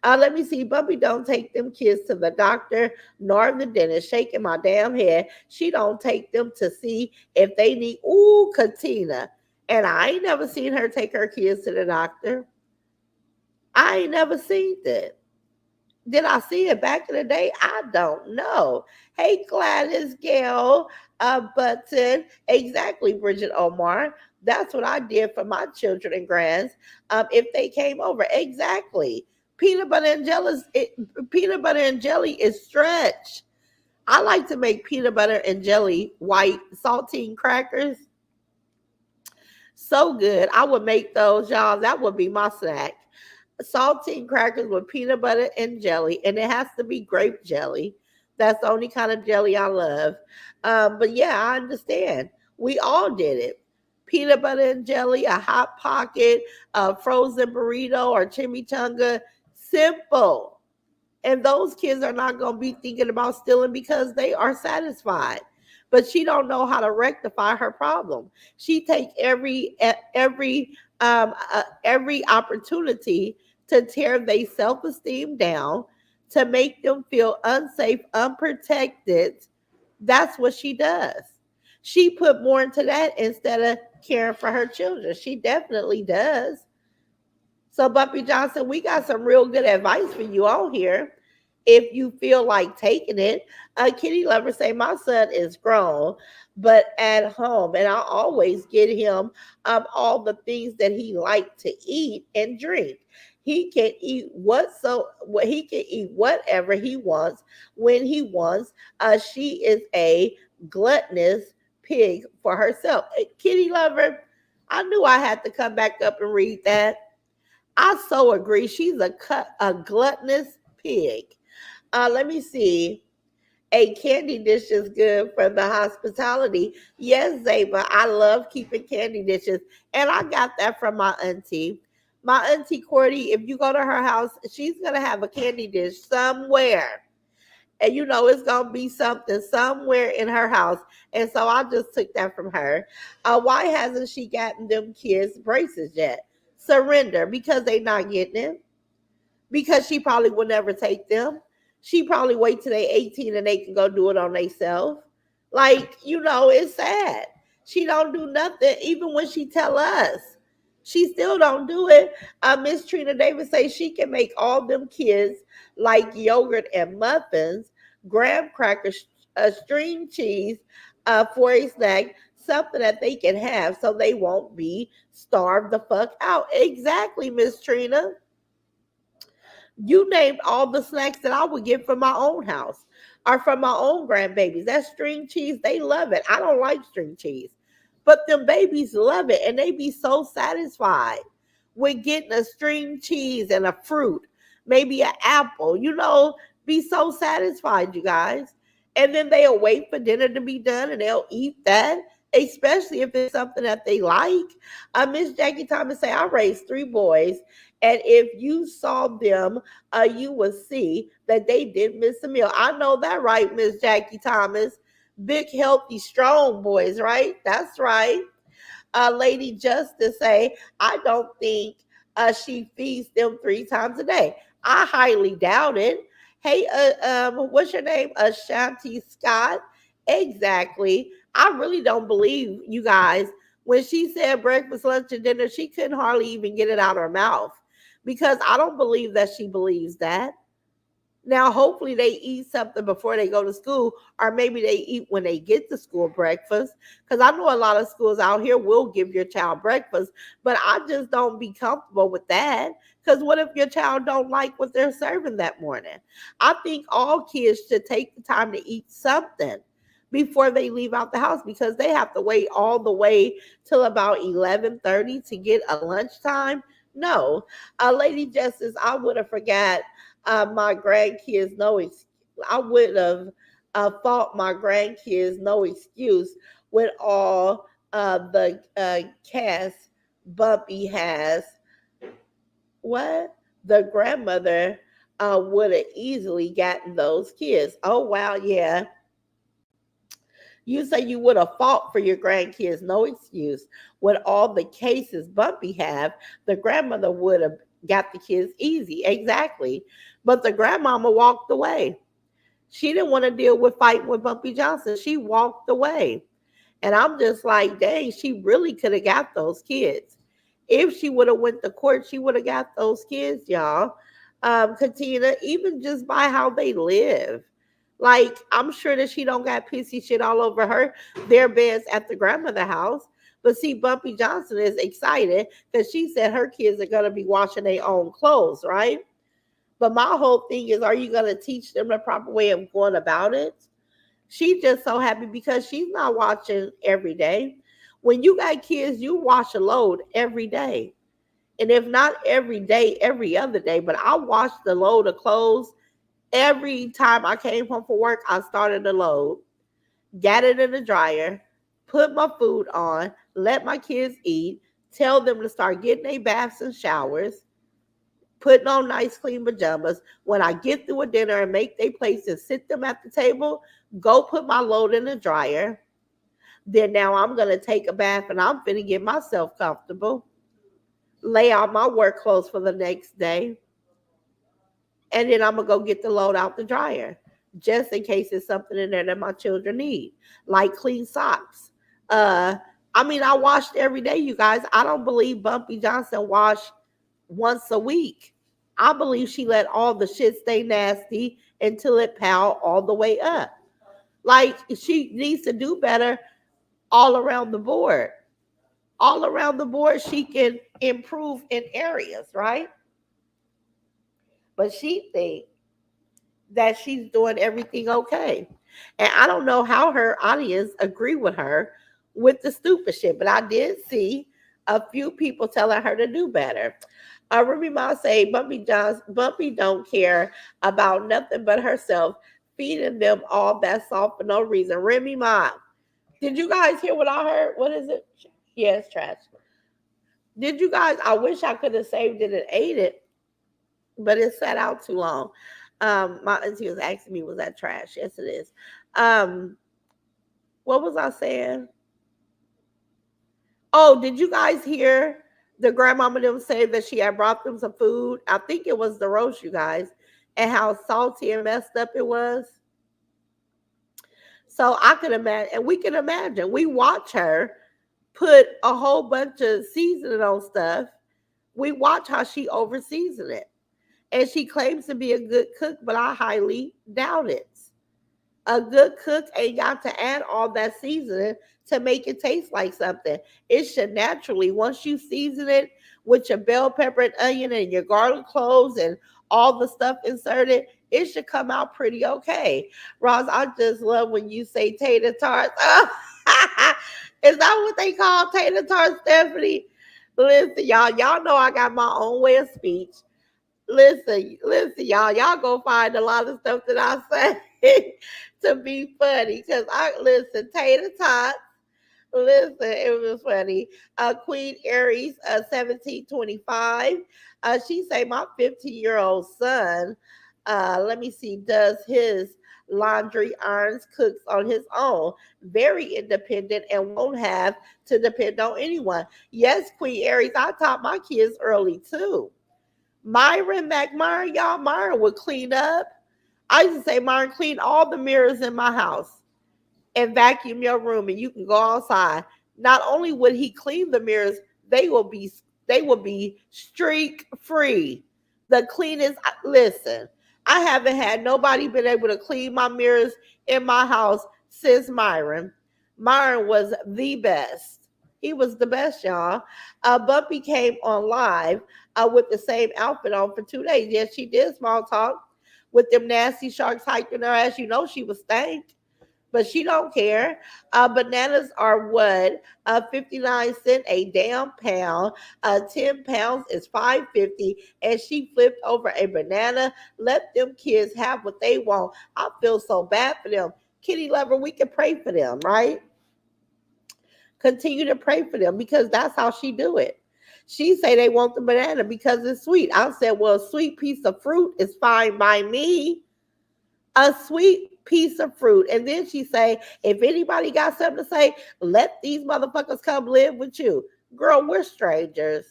Let me see. Bumpy don't take them kids to the doctor nor the dentist. Shaking my damn head. She don't take them to see if they need. Ooh, Katina. And I ain't never seen her take her kids to the doctor. I ain't never seen that. Did I see it back in the day? I don't know. Hey, Gladys, Gail, Button. Exactly, Bridget Omar. That's what I did for my children and grands. If they came over, exactly. Peanut butter and jelly is stretch. I like to make peanut butter and jelly white saltine crackers. So good. I would make those, y'all. That would be my snack. Saltine crackers with peanut butter and jelly, and it has to be grape jelly. That's the only kind of jelly I love. But yeah, I understand. We all did it. Peanut butter and jelly, a hot pocket, a frozen burrito, or chimichanga. Simple. And those kids are not going to be thinking about stealing because they are satisfied. But she don't know how to rectify her problem. She take every opportunity to tear their self-esteem down, to make them feel unsafe, unprotected. That's what she does. She put more into that instead of caring for her children. She definitely does. So, Bumpy Johnson, we got some real good advice for you all here. If you feel like taking it, Kitty Lover say my son is grown, but at home, and I always get him all the things that he like to eat and drink. He can eat what he can eat whatever he wants when he wants. She is a gluttonous pig for herself. Kitty Lover, I knew I had to come back up and read that. I so agree. She's a gluttonous pig. Let me see. A candy dish is good for the hospitality. Yes, Zaba, I love keeping candy dishes. And I got that from my auntie. My auntie Cordy, if you go to her house, she's going to have a candy dish somewhere. And it's going to be something somewhere in her house. And so I just took that from her. Why hasn't she gotten them kids braces yet? Surrender, because they not getting it, because she probably will never take them. She probably wait till they 18 and they can go do it on themselves. Like, it's sad. She don't do nothing, even when she tell us. She still don't do it. Miss Trina Davis say she can make all them kids like yogurt and muffins, graham crackers, string cheese for a snack, something that they can have so they won't be starved the fuck out. Exactly, Miss Trina. You named all the snacks that I would get from my own house or from my own grandbabies. That string cheese, they love it. I don't like string cheese, but them babies love it and they be so satisfied with getting a string cheese and a fruit, maybe an apple, be so satisfied, you guys. And then they'll wait for dinner to be done and they'll eat that, especially if it's something that they like. Miss Jackie Thomas say, I raised three boys, and if you saw them, you would see that they didn't miss a meal. I know that, right, Miss Jackie Thomas? Big, healthy, strong boys, right? That's right. Lady Justice say, I don't think she feeds them three times a day. I highly doubt it. Hey, what's your name? Ashanti Scott. Exactly. I really don't believe you guys. When she said breakfast, lunch, and dinner, she couldn't hardly even get it out of her mouth because I don't believe that she believes that. Now, hopefully, they eat something before they go to school, or maybe they eat when they get to school breakfast. Because I know a lot of schools out here will give your child breakfast, but I just don't be comfortable with that. Because what if your child don't like what they're serving that morning? I think all kids should take the time to eat something before they leave out the house because they have to wait all the way till about 11:30 to get a lunchtime. No, Lady Justice, I would have forgot my grandkids no excuse. I would have fought my grandkids no excuse with all the cast Bumpy has. What? The grandmother would have easily gotten those kids. Oh, wow, yeah. You say you would have fought for your grandkids, no excuse. With all the cases Bumpy have, the grandmother would have got the kids easy. Exactly. But the grandmama walked away. She didn't want to deal with fighting with Bumpy Johnson. She walked away. And I'm just like, dang, she really could have got those kids. If she would have went to court, she would have got those kids, y'all. Katina, even just by how they live. Like, I'm sure that she don't got pissy shit all over their beds at the grandmother house. But see, Bumpy Johnson is excited because she said her kids are gonna be washing their own clothes, right? But my whole thing is, are you gonna teach them the proper way of going about it? She's just so happy because she's not watching every day. When you got kids, you wash a load every day. And if not every day, every other day, but I wash the load of clothes every time I came home from work. I started the load, got it in the dryer, put my food on, let my kids eat, tell them to start getting their baths and showers, putting on nice clean pajamas. When I get through a dinner and make their plates and sit them at the table, go put my load in the dryer. Then now I'm gonna take a bath and I'm finna get myself comfortable, lay out my work clothes for the next day, and then I'm gonna go get the load out the dryer, just in case there's something in there that my children need, like clean socks. Uh, I mean, I washed every day, you guys. I don't believe Bumpy Johnson washed once a week. I believe she let all the shit stay nasty until it piled all the way up. Like, she needs to do better all around the board. All around the board, she can improve in areas, right? But she thinks that she's doing everything okay. And I don't know how her audience agree with her with the stupid shit, but I did see a few people telling her to do better. Remy Ma say Bumpy don't care about nothing but herself, feeding them all that salt for no reason. Remy Ma, did you guys hear what I heard? What is it? Yes, trash. Did you guys? I wish I could have saved it and ate it, but it sat out too long. My auntie was asking me, was that trash? Yes, it is. Um, what was I saying? Oh, did you guys hear the grandmama them say that she had brought them some food? I think it was the roast, you guys. and how salty and messed up it was. So I could imagine, and we can imagine, we watch her put a whole bunch of seasoning on stuff. We watch how she over season it. And she claims to be a good cook, but I highly doubt it. A good cook ain't got to add all that seasoning to make it taste like something. It should naturally, once you season it with your bell pepper and onion and your garlic cloves and all the stuff inserted, it should come out pretty okay. Ross, I just love when you say tater tarts. Is that what they call tater tarts, Stephanie? Listen, y'all know I got my own way of speech. Listen, y'all go find a lot of stuff that I say to be funny. Cause I listen, tater tots. Listen, it was funny. Queen Aries, 1725. She say my 15-year-old son, let me see, does his laundry, irons, cooks on his own. Very independent and won't have to depend on anyone. Yes, Queen Aries, I taught my kids early too. Myron McMyron, y'all, Myron would clean up. I used to say, Myron, clean all the mirrors in my house and vacuum your room and you can go outside. Not only would he clean the mirrors, they will be they will be streak free. The cleanest, listen, I haven't had nobody been able to clean my mirrors in my house since Myron. Myron was the best. He was the best, y'all. Bumpy came on live with the same outfit on for 2 days. Yes, she did small talk with them nasty sharks hiking her ass. You know she was stank, but she don't care. Bananas are what? 59 cents a damn pound. 10 pounds is 5.50, and she flipped over a banana. Let them kids have what they want. I feel so bad for them. Kitty lover, we can pray for them, right? Continue to pray for them because that's how she do it. She say they want the banana because it's sweet. I said, well, a sweet piece of fruit is fine by me. A sweet piece of fruit. And then she say, if anybody got something to say, let these motherfuckers come live with you. Girl, we're strangers.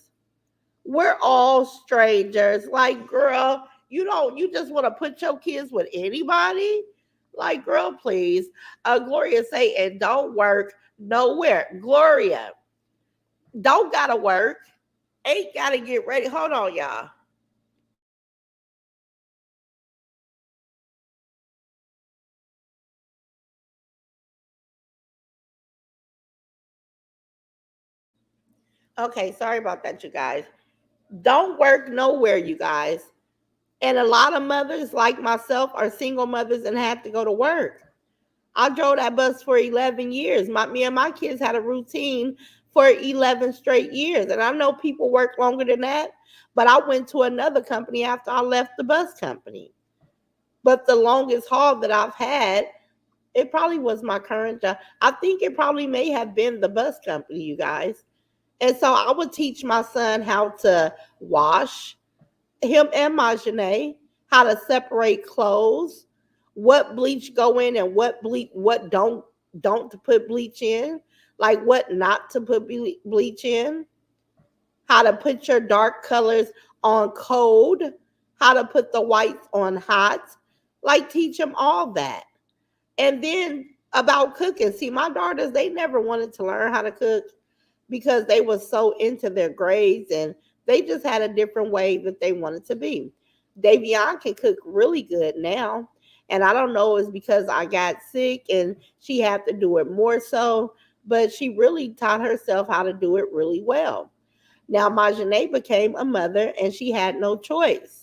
We're all strangers. Like, girl, you just want to put your kids with anybody? Like, girl, please. Gloria say, and don't work nowhere. Gloria, don't gotta work. Ain't gotta get ready. Hold on, y'all. Okay, sorry about that, you guys. Don't work nowhere, you guys. And a lot of mothers, like myself, are single mothers and have to go to work. I drove that bus for 11 years. Me and my kids had a routine for 11 straight years. And I know people work longer than that, but I went to another company after I left the bus company. But the longest haul that I've had, it probably was my current job. I think it probably may have been the bus company, you guys. And so I would teach my son how to wash, him and Majane, how to separate clothes, what bleach go in and what don't to put bleach in, like what not to put bleach in, how to put your dark colors on cold, how to put the whites on hot, like teach him all that. And then about cooking, see, my daughters, they never wanted to learn how to cook because they were so into their grades and they just had a different way that they wanted to be. Davion can cook really good now. And I don't know, it's because I got sick and she had to do it more so, but she really taught herself how to do it really well. Now, Majane became a mother and she had no choice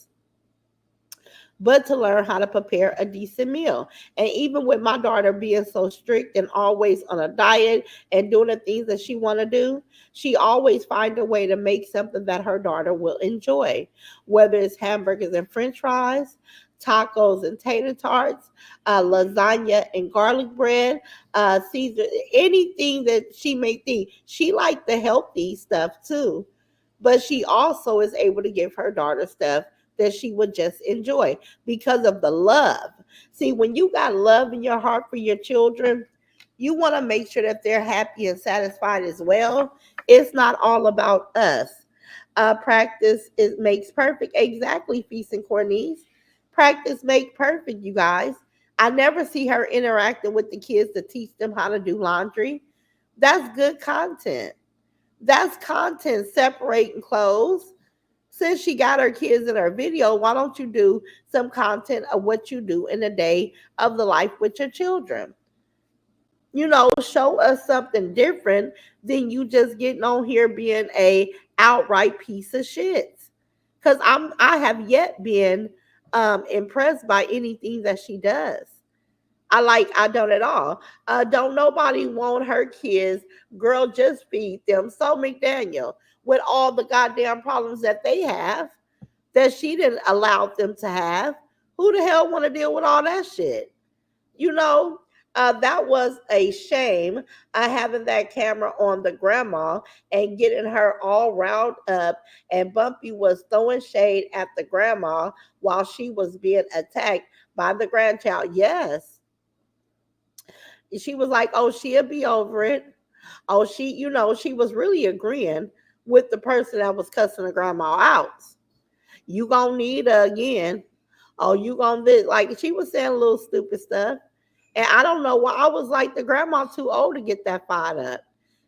but to learn how to prepare a decent meal. And even with my daughter being so strict and always on a diet and doing the things that she want to do, she always find a way to make something that her daughter will enjoy, whether it's hamburgers and french fries, tacos and tater tarts, lasagna and garlic bread, Caesar, anything that she may think. She liked the healthy stuff too, but she also is able to give her daughter stuff that she would just enjoy because of the love. See, when you got love in your heart for your children, you want to make sure that they're happy and satisfied as well. It's not all about us. Practice it makes perfect. Exactly, Feast and Cornice. Practice make perfect, you guys. I never see her interacting with the kids to teach them how to do laundry. That's good content. That's content separating clothes. Since she got her kids in her video, why don't you do some content of what you do in a day of the life with your children? Show us something different than you just getting on here being a outright piece of shit. Because I have yet been impressed by anything that she does. I don't at all. Don't nobody want her kids. Girl, just feed them. So McDaniel, with all the goddamn problems that they have, that she didn't allow them to have. Who the hell want to deal with all that shit? You know, that was a shame. Having that camera on the grandma and getting her all riled up, and Bumpy was throwing shade at the grandma while she was being attacked by the grandchild. Yes, she was like, "Oh, she'll be over it." Oh, she was really agreeing with the person that was cussing the grandma out. You gonna need her again. Oh, you gonna this, like she was saying little stupid stuff. And I don't know why. I was like, the grandma too old to get that fired up.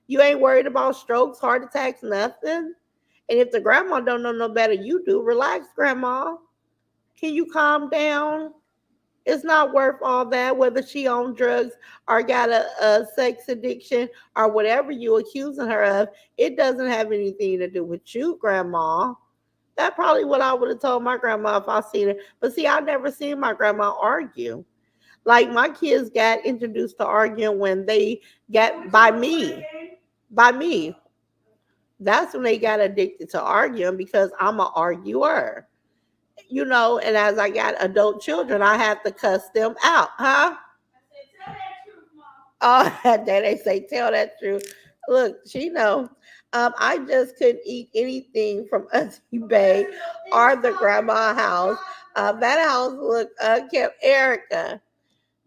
You ain't worried about strokes, heart attacks, nothing. And if the grandma don't know no better, you do. Relax, grandma. Can you calm down? It's not worth all that, whether she on drugs or got a sex addiction or whatever you accusing her of. It doesn't have anything to do with you, grandma. That probably what I would have told my grandma if I seen her. But see, I never seen my grandma argue. Like my kids got introduced to arguing when they got by me. By me. That's when they got addicted to arguing because I'm an arguer. And as I got adult children, I had to cuss them out, huh? Oh, that they say tell that truth. Look, she know. I just couldn't eat anything from Auntie Bay or the grandma house. That house looked kept Erica.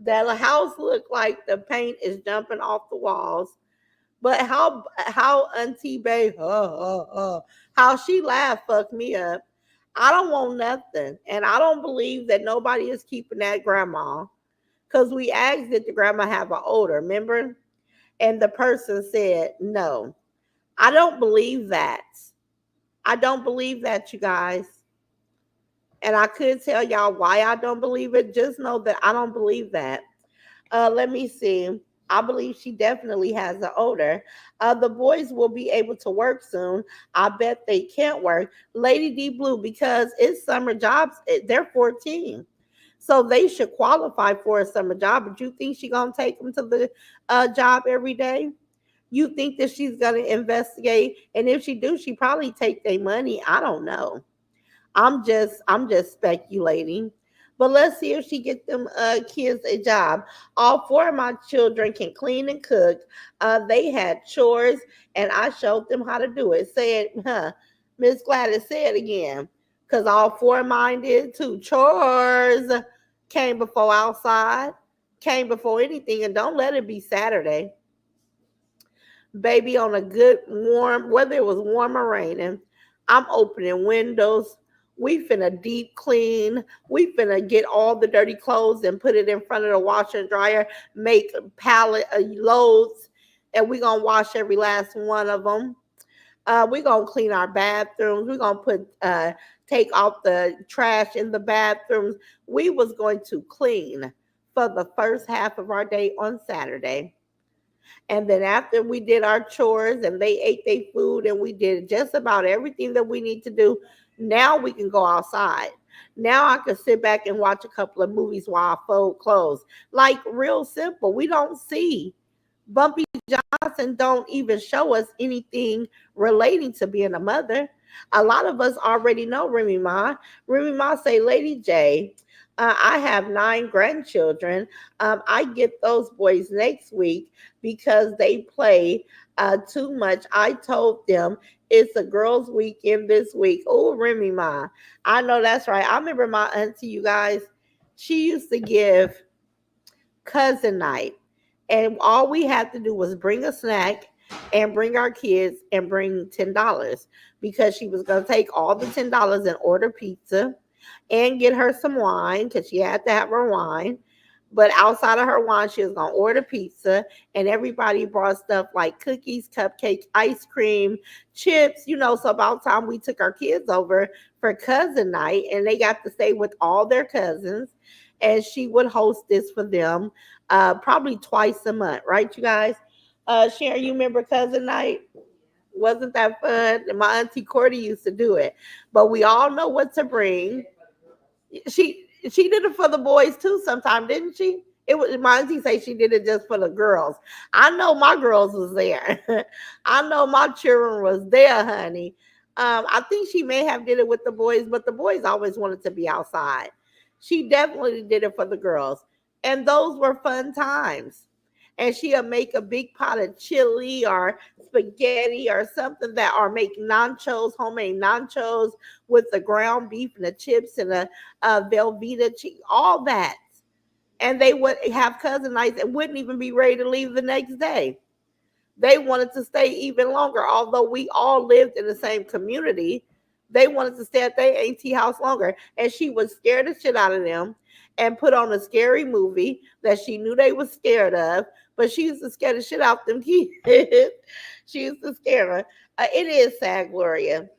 That house looked like the paint is jumping off the walls. But how Auntie Bay, how she laughed fucked me up. I don't want nothing, and I don't believe that nobody is keeping that grandma. Cause we asked did the grandma have an odor, remember? And the person said no. I don't believe that. I don't believe that, you guys. And I could tell y'all why I don't believe it. Just know that I don't believe that. Let me see. I believe she definitely has an odor. The boys will be able to work soon. I bet they can't work. Lady D Blue, because it's summer jobs, they're 14. So they should qualify for a summer job. But you think she's going to take them to the job every day? You think that she's going to investigate? And if she do, she probably take their money. I don't know. I'm just speculating. But let's see if she get them kids a job. All four of my children can clean and cook. They had chores, and I showed them how to do it. Say it, huh? Miss Gladys, say it again, cause all four of mine did too. Chores came before outside, came before anything, and don't let it be Saturday, baby. On a good warm, whether it was warm or raining, I'm opening windows. We finna deep clean. We finna get all the dirty clothes and put it in front of the washer and dryer. Make pallet loads, and we gonna wash every last one of them. We're gonna clean our bathrooms. We're gonna take off the trash in the bathrooms. We was going to clean for the first half of our day on Saturday. And then after we did our chores and they ate their food and we did just about everything that we need to do, now we can go outside. Now I can sit back and watch a couple of movies while I fold clothes. Like real simple. We don't see Bumpy Johnson don't even show us anything relating to being a mother. A lot of us already know Remy Ma. Remy Ma say, Lady J, I have 9 grandchildren. I get those boys next week because they play too much. I told them it's a girls' weekend this week. Oh, Remy Ma. I know that's right. I remember my auntie, you guys, she used to give cousin night. And all we had to do was bring a snack and bring our kids and bring $10 because she was going to take all the $10 and order pizza. and get her some wine because she had to have her wine. But outside of her wine, she was gonna order pizza, and everybody brought stuff like cookies, cupcakes, ice cream, chips. So about time we took our kids over for cousin night, and they got to stay with all their cousins, and she would host this for them, probably twice a month, right, you guys? Sharon, you remember cousin night? Wasn't that fun? And my auntie Cordy used to do it, but we all know what to bring. She did it for the boys too sometime, didn't she? It was my auntie say she did it just for the girls. I know my girls was there. I know my children was there, honey. I think she may have did it with the boys, but the boys always wanted to be outside. She definitely did it for the girls, and those were fun times. And she'll make a big pot of chili or spaghetti or something that, or make nachos, homemade nachos with the ground beef and the chips and the Velveeta cheese, all that. And they would have cousin nights and wouldn't even be ready to leave the next day. They wanted to stay even longer, although we all lived in the same community. They wanted to stay at their auntie house longer, and she would scare the shit out of them and put on a scary movie that she knew they was scared of. But she used to scare the shit out them kids. She used to scare her. It is sad, Gloria.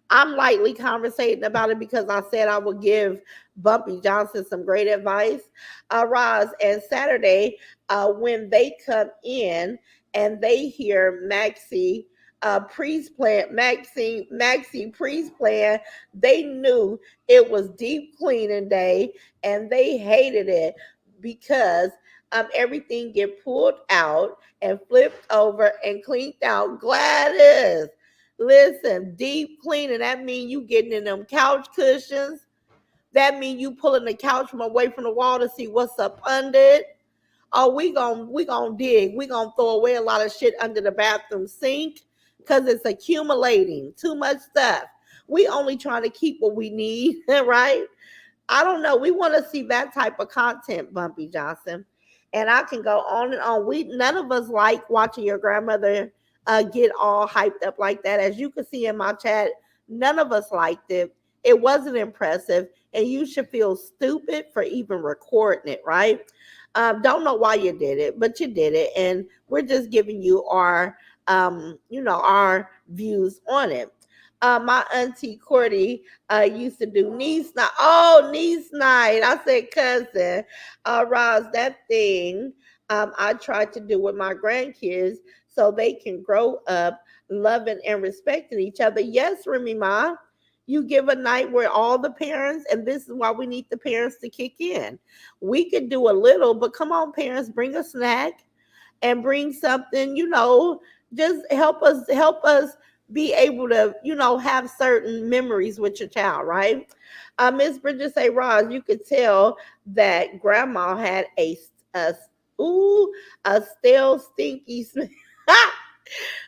I'm lightly conversating about it because I said I would give Bumpy Johnson some great advice. Roz, and Saturday, when they come in and they hear Priest playing, Maxie Priest playing, they knew it was deep cleaning day and they hated it because everything get pulled out and flipped over and cleaned out. Gladys, listen, deep cleaning, that mean you getting in them couch cushions. That mean you pulling the couch from away from the wall to see what's up under it. Oh, we gonna dig. We gonna throw away a lot of shit under the bathroom sink because it's accumulating too much stuff. We only trying to keep what we need, right? I don't know. We want to see that type of content, Bumpy Johnson. And I can go on and on. We none of us like watching your grandmother get all hyped up like that. As you can see in my chat, none of us liked it. It wasn't impressive, and you should feel stupid for even recording it, right? Don't know why you did it, but you did it, and we're just giving you our views on it. My auntie Cordy used to do niece night. Oh, niece night. I said cousin. Roz, that thing I tried to do with my grandkids so they can grow up loving and respecting each other. Yes, Remy Ma. You give a night where all the parents, and this is why we need the parents to kick in. We could do a little, but come on, parents, bring a snack and bring something, just help us be able to, have certain memories with your child, right? Miss Bridget say, Roz, you could tell that grandma had a ooh, a stale, stinky smell.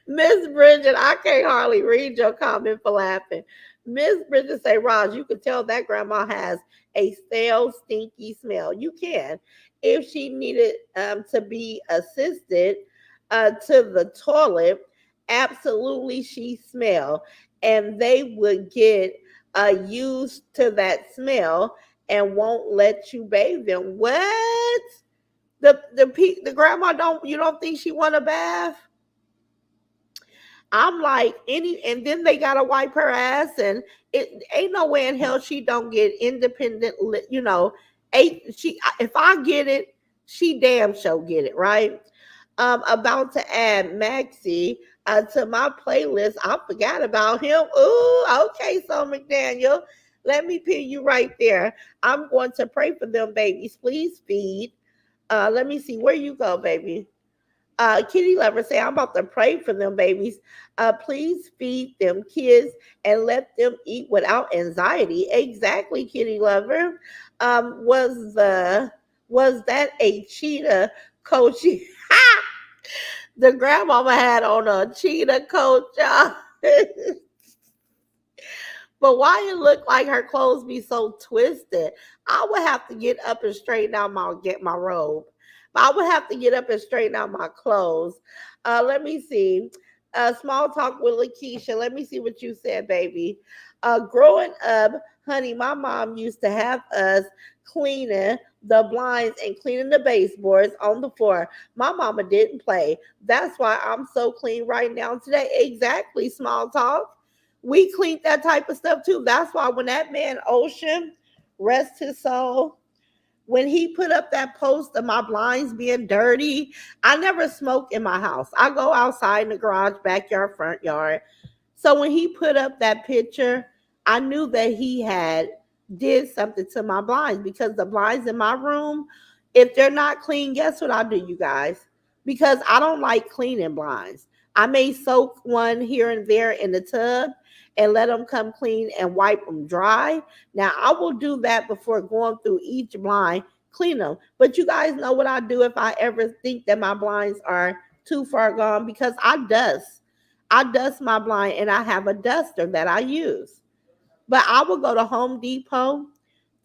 Miss Bridget, I can't hardly read your comment for laughing. Miss Bridget say, Roz, you can tell that grandma has a stale, stinky smell. You can. If she needed to be assisted to the toilet, absolutely she smell. And they would get used to that smell and won't let you bathe them. What? The grandma don't think she want a bath? I'm like and then they gotta wipe her ass, and it ain't no way in hell she don't get independent. If I get it, she damn sure get it, right. About to add Maxie to my playlist. I forgot about him. Ooh, okay, so McDaniel, let me pin you right there. I'm going to pray for them babies. Please feed. Let me see where you go, baby. Kitty Lover say, I'm about to pray for them babies. Please feed them kids and let them eat without anxiety. Exactly, Kitty Lover. Was that a cheetah coach? The grandmama had on a cheetah coat, y'all. But why it look like her clothes be so twisted? I would have to get up and straighten out my robe. But I would have to get up and straighten out my clothes. Let me see. Small talk with Lakeisha. Let me see what you said, baby. Growing up, Honey, my mom used to have us cleaning the blinds and cleaning the baseboards on the floor. My mama didn't play. That's why I'm so clean right now today. Exactly, small talk. We cleaned that type of stuff too. That's why when that man Ocean, rest his soul, when he put up that post of my blinds being dirty, I never smoke in my house. I go outside in the garage, backyard, front yard. So when he put up that picture, I knew that he had did something to my blinds because the blinds in my room, if they're not clean, guess what I do, you guys? Because I don't like cleaning blinds. I may soak one here and there in the tub and let them come clean and wipe them dry. Now I will do that before going through each blind, clean them. But you guys know what I do if I ever think that my blinds are too far gone, because I dust my blind and I have a duster that I use. But I will go to Home Depot,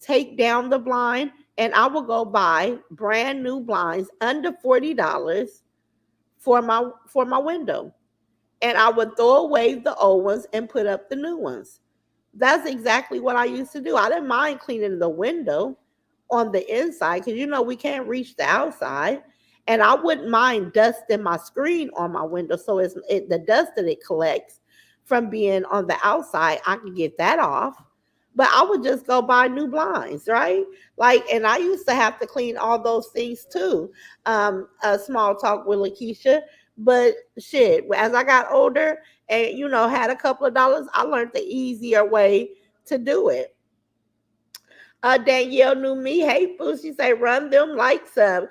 take down the blind, and I will go buy brand new blinds under $40 for my window. And I would throw away the old ones and put up the new ones. That's exactly what I used to do. I didn't mind cleaning the window on the inside because we can't reach the outside. And I wouldn't mind dusting my screen on my window. So the dust that it collects from being on the outside, I can get that off. But I would just go buy new blinds, right? Like, and I used to have to clean all those things too. A small talk with Lakeisha. But shit, as I got older and had a couple of dollars, I learned the easier way to do it. Danielle knew me. Hey, Boo, she say, run them like some.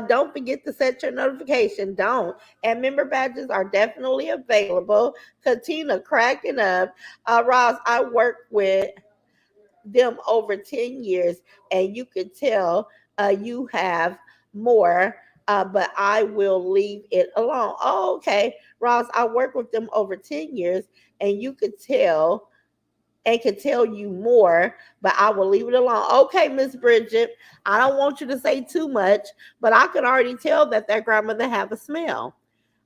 Don't forget to set your notification. Don't. And member badges are definitely available. Katina cracking up. Ross, I work with them over 10 years, and you could tell you have more, but I will leave it alone. Oh, okay. Ross, I work with them over 10 years, and you could tell and can tell you more, but I will leave it alone. Okay, Miss Bridget, I don't want you to say too much, but I can already tell that their grandmother have a smell.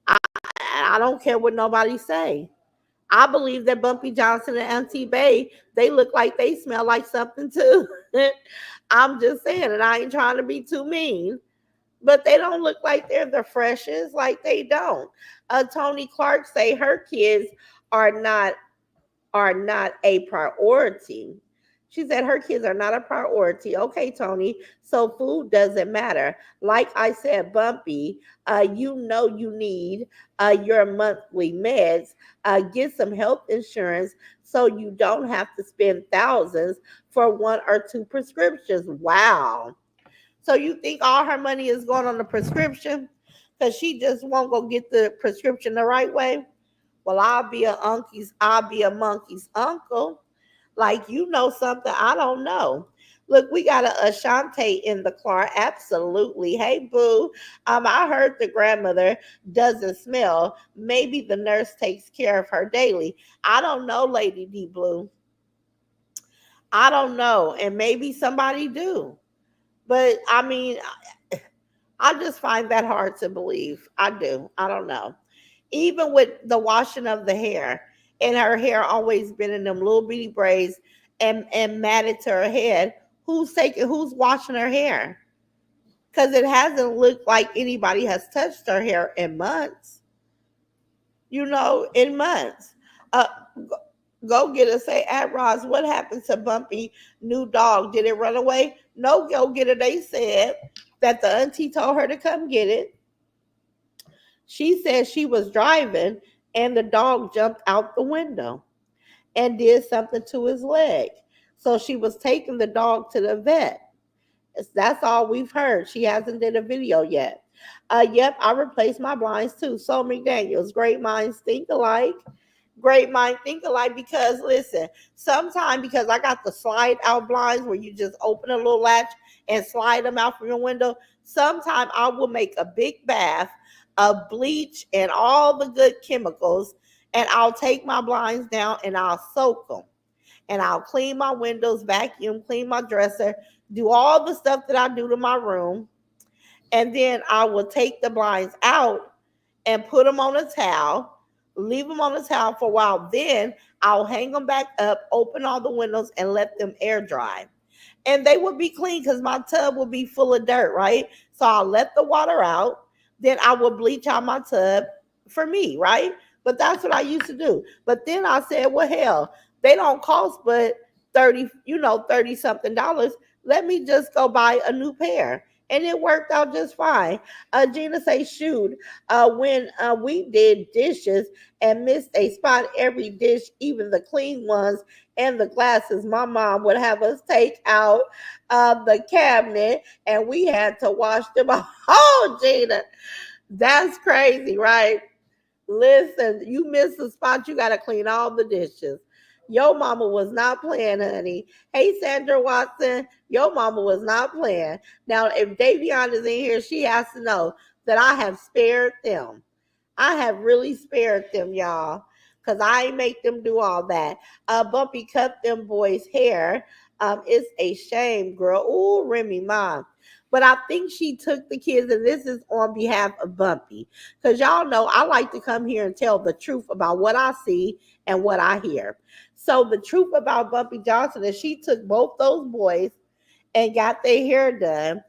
I, I don't care what nobody say. I believe that Bumpy Johnson and Auntie Bay, they look like they smell like something too. I'm just saying, and I ain't trying to be too mean, but they don't look like they're the freshest. Like they don't. Tony Clark say her kids are not are not a priority. She said her kids are not a priority. Okay, Tony. So food doesn't matter. Like I said, Bumpy, you need your monthly meds. Get some health insurance so you don't have to spend thousands for one or two prescriptions. Wow. So you think all her money is going on the prescription? Because she just won't go get the prescription the right way? Well, I'll be a monkey's uncle. Like you know something I don't know. Look, we got a Ashante in the car. Absolutely. Hey, boo. I heard the grandmother doesn't smell. Maybe the nurse takes care of her daily. I don't know, Lady D Blue. I don't know. And maybe somebody do. But I mean, I just find that hard to believe. I do. I don't know. Even with the washing of the hair, and her hair always been in them little bitty braids and matted to her head. Who's washing her hair? Because it hasn't looked like anybody has touched her hair in months. In months. Uh, go get her. Say, at Ross, what happened to Bumpy new dog? Did it run away? No, go get her. They said that the auntie told her to come get it. She said she was driving and the dog jumped out the window and did something to his leg. So she was taking the dog to the vet. That's all we've heard. She hasn't did a video yet. Yep, I replaced my blinds too. So McDaniels, great minds think alike. Great mind think alike, because listen, sometimes, because I got the slide out blinds where you just open a little latch and slide them out from your window. Sometimes I will make a big bath of bleach and all the good chemicals, and I'll take my blinds down and I'll soak them, and I'll clean my windows, vacuum, clean my dresser, do all the stuff that I do to my room, and then I will take the blinds out and put them on a towel, leave them on the towel for a while. Then I'll hang them back up, open all the windows, and let them air dry. And they would be clean because my tub would be full of dirt, right? So I'll let the water out. Then I will bleach out my tub for me, right? But that's what I used to do. But then I said, well, hell, they don't cost but 30, 30 something dollars. Let me just go buy a new pair. And it worked out just fine. Gina say, shoot, when we did dishes and missed a spot, every dish, even the clean ones and the glasses, my mom would have us take out the cabinet and we had to wash them all. Oh, Gina, that's crazy, right? Listen, you miss a spot, you got to clean all the dishes. Your mama was not playing, honey. Hey, Sandra Watson, your mama was not playing. Now, if Davion is in here, she has to know that I have spared them. I have really spared them, y'all, because I ain't make them do all that. Bumpy cut them boys' hair. It's a shame, girl. Ooh, Remy, mom. But I think she took the kids, and this is on behalf of Bumpy. Because y'all know I like to come here and tell the truth about what I see and what I hear. So the truth about Bumpy Johnson is she took both those boys and got their hair done.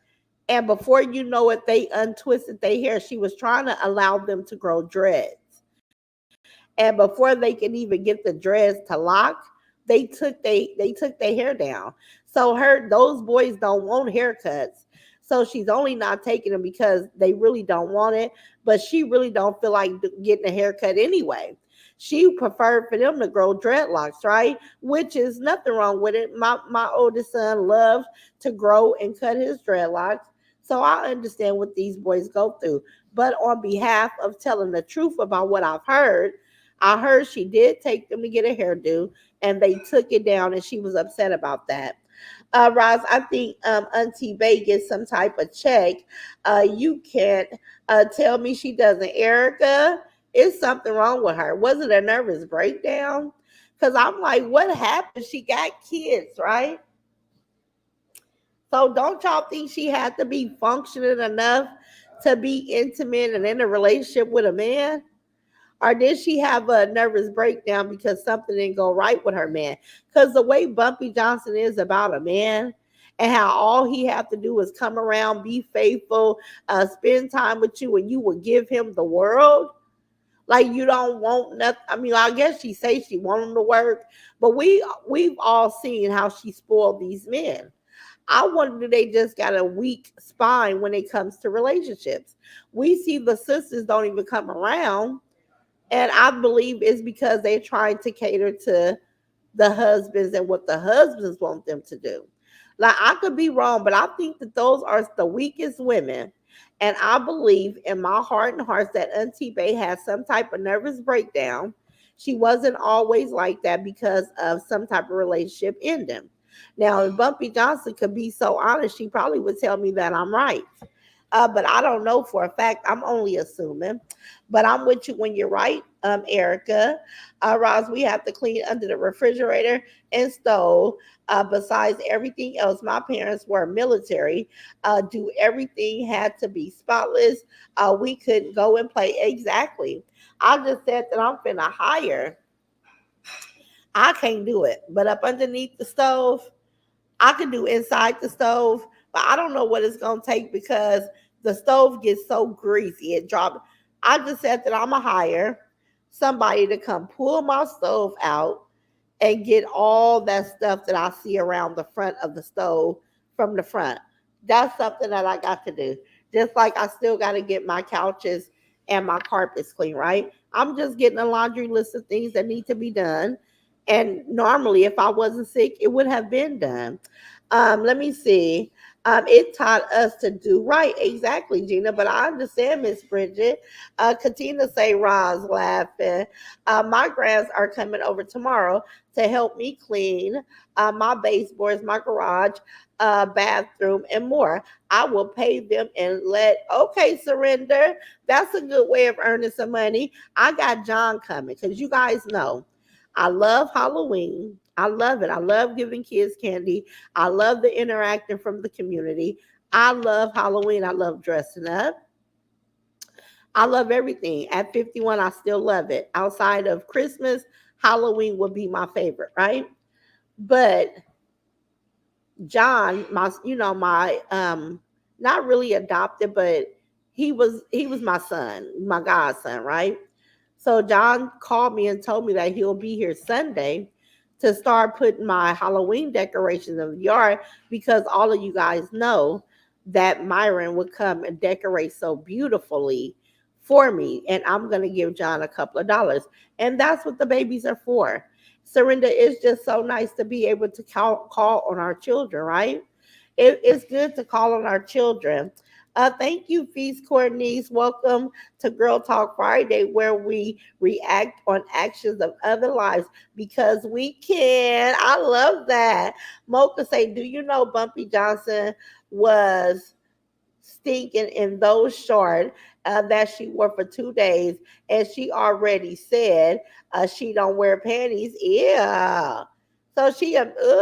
And before you know it, they untwisted their hair. She was trying to allow them to grow dreads. And before they could even get the dreads to lock, they took their hair down. So those boys don't want haircuts. So she's only not taking them because they really don't want it, but she really don't feel like getting a haircut anyway. She preferred for them to grow dreadlocks, right? Which is nothing wrong with it. My oldest son loves to grow and cut his dreadlocks. So I understand what these boys go through. But on behalf of telling the truth about what I heard she did take them to get a hairdo and they took it down and she was upset about that. Roz, I think Auntie Bay gets some type of check. You can't tell me she doesn't. Erica, is something wrong with her? Was it a nervous breakdown? Because I'm like, what happened? She got kids, right? So don't y'all think she had to be functioning enough to be intimate and in a relationship with a man? Or did she have a nervous breakdown because something didn't go right with her man? Because the way Bumpy Johnson is about a man and how all he have to do is come around, be faithful, spend time with you, and you will give him the world. Like you don't want nothing. I mean, I guess she say she want him to work, but we've all seen how she spoiled these men. I wonder do they just got a weak spine when it comes to relationships. We see the sisters don't even come around, and I believe it's because they're trying to cater to the husbands and what the husbands want them to do. Like I could be wrong, but I think that those are the weakest women. And I believe in my heart and hearts that Auntie Bay had some type of nervous breakdown. She wasn't always like that because of some type of relationship ending. Now, if Bumpy Johnson could be so honest, she probably would tell me that I'm right. But I don't know for a fact. I'm only assuming. But I'm with you when you're right, Erica. Roz, we have to clean under the refrigerator and stove. Besides everything else, my parents were military. Do everything had to be spotless. We couldn't go and play. Exactly. I just said that I'm finna hire. I can't do it. But up underneath the stove, I can do inside the stove, but I don't know what it's gonna take because the stove gets so greasy. It dropped. I just said that I'm gonna hire somebody to come pull my stove out and get all that stuff that I see around the front of the stove from the front. That's something that I got to do. Just like I still got to get my couches and my carpets clean, right? I'm just getting a laundry list of things that need to be done. And normally, if I wasn't sick, it would have been done. Let me see. It taught us to do right. Exactly, Gina. But I understand, Miss Bridget. Katina say, Roz laughing. My grands are coming over tomorrow to help me clean my baseboards, my garage, bathroom, and more. I will pay them and okay, surrender. That's a good way of earning some money. I got John coming because you guys know I love Halloween. I love it. I love giving kids candy. I love the interacting from the community. I love Halloween. I love dressing up. I love everything. At 51, I still love it. Outside of Christmas, Halloween would be my favorite, right? But John, my not really adopted, but he was my son, my godson, right? So John called me and told me that he'll be here Sunday to start putting my Halloween decorations in the yard because all of you guys know that Myron would come and decorate so beautifully for me, and I'm gonna give John a couple of dollars, and that's what the babies are for. Surrender is just so nice to be able to call on our children, right? It's good to call on our children. Thank you, Feast Courtney's. Welcome to Girl Talk Friday, where we react on actions of other lives because we can. I love that. Mocha say, do you know Bumpy Johnson was stinking in those shorts that she wore for 2 days, and she already said she don't wear panties. Yeah. So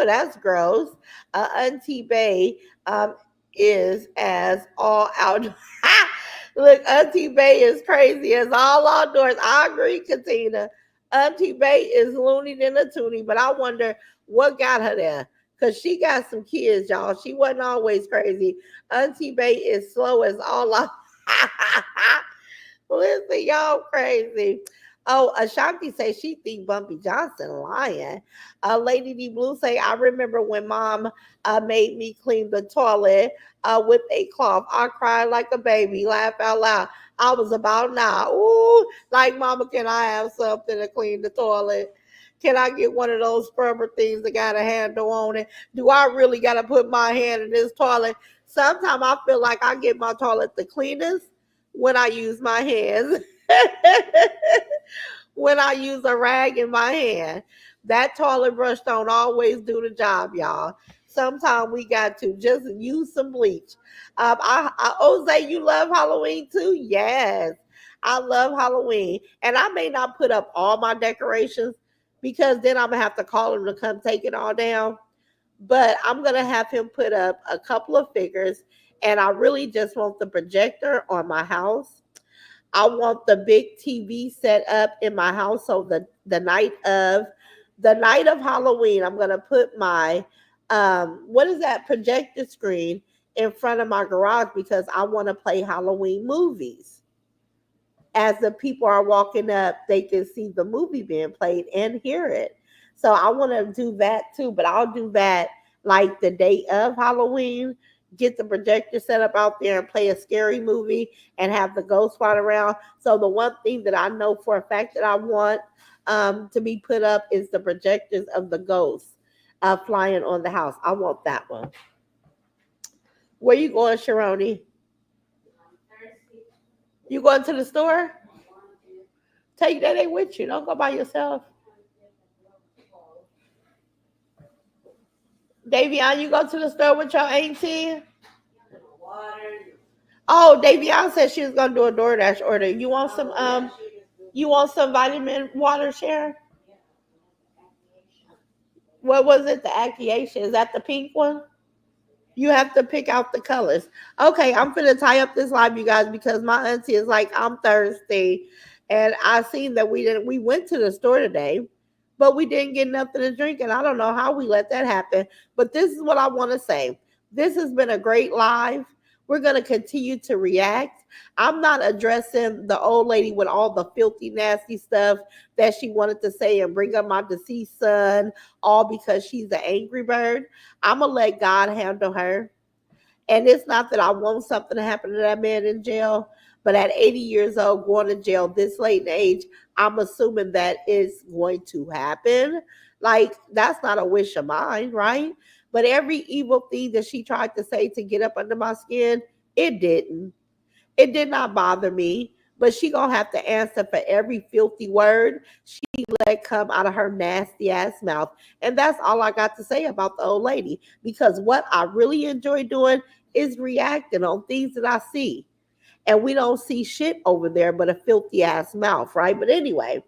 that's gross. Auntie Bay is as all out. Look, Auntie Bay is crazy as all outdoors. I agree, Katina. Auntie Bay is loony than a toonie, but I wonder what got her there. Because she got some kids, y'all. She wasn't always crazy. Auntie Bay is slow as all out. Listen, y'all crazy. Oh, Ashanti say she think Bumpy Johnson lying. Lady D Blue say, I remember when mom made me clean the toilet with a cloth. I cried like a baby, laugh out loud. I was about now. Ooh, like mama, can I have something to clean the toilet? Can I get one of those scrubber things that got a handle on it? Do I really got to put my hand in this toilet? Sometimes I feel like I get my toilet the cleanest when I use my hands. When I use a rag in my hand. That toilet brush don't always do the job, y'all. Sometimes we got to just use some bleach. Jose, you love Halloween too? Yes, I love Halloween. And I may not put up all my decorations because then I'm going to have to call him to come take it all down. But I'm going to have him put up a couple of figures. And I really just want the projector on my house. I want the big TV set up in my house. So the night of Halloween, I'm gonna put my what is that projector screen in front of my garage because I want to play Halloween movies. As the people are walking up, they can see the movie being played and hear it. So I want to do that too, but I'll do that like the day of Halloween. Get the projector set up out there and play a scary movie and have the ghost run around. So the one thing that I know for a fact that I want to be put up is the projectors of the ghosts flying on the house. I want that one. Where you going, Sharoni? You going to the store? Take that ain't with you. Don't go by yourself. Davion, you go to the store with your auntie? Oh, Davion said she was gonna do a DoorDash order. You want some vitamin water share? What was it? The accusation. Is that the pink one? You have to pick out the colors. Okay, I'm gonna tie up this live, you guys, because my auntie is like, I'm thirsty. And I seen that we went to the store today, but we didn't get nothing to drink. And I don't know how we let that happen. But this is what I want to say. This has been a great live. We're gonna continue to react. I'm not addressing the old lady with all the filthy, nasty stuff that she wanted to say and bring up my deceased son, all because she's an angry bird. I'm gonna let God handle her. And it's not that I want something to happen to that man in jail, but at 80 years old, going to jail this late in age, I'm assuming that it's going to happen. Like, that's not a wish of mine, right? But every evil thing that she tried to say to get up under my skin, it didn't. It did not bother me. But she gonna have to answer for every filthy word she let come out of her nasty ass mouth. And that's all I got to say about the old lady. Because what I really enjoy doing is reacting on things that I see. And we don't see shit over there but a filthy ass mouth, right? But anyway,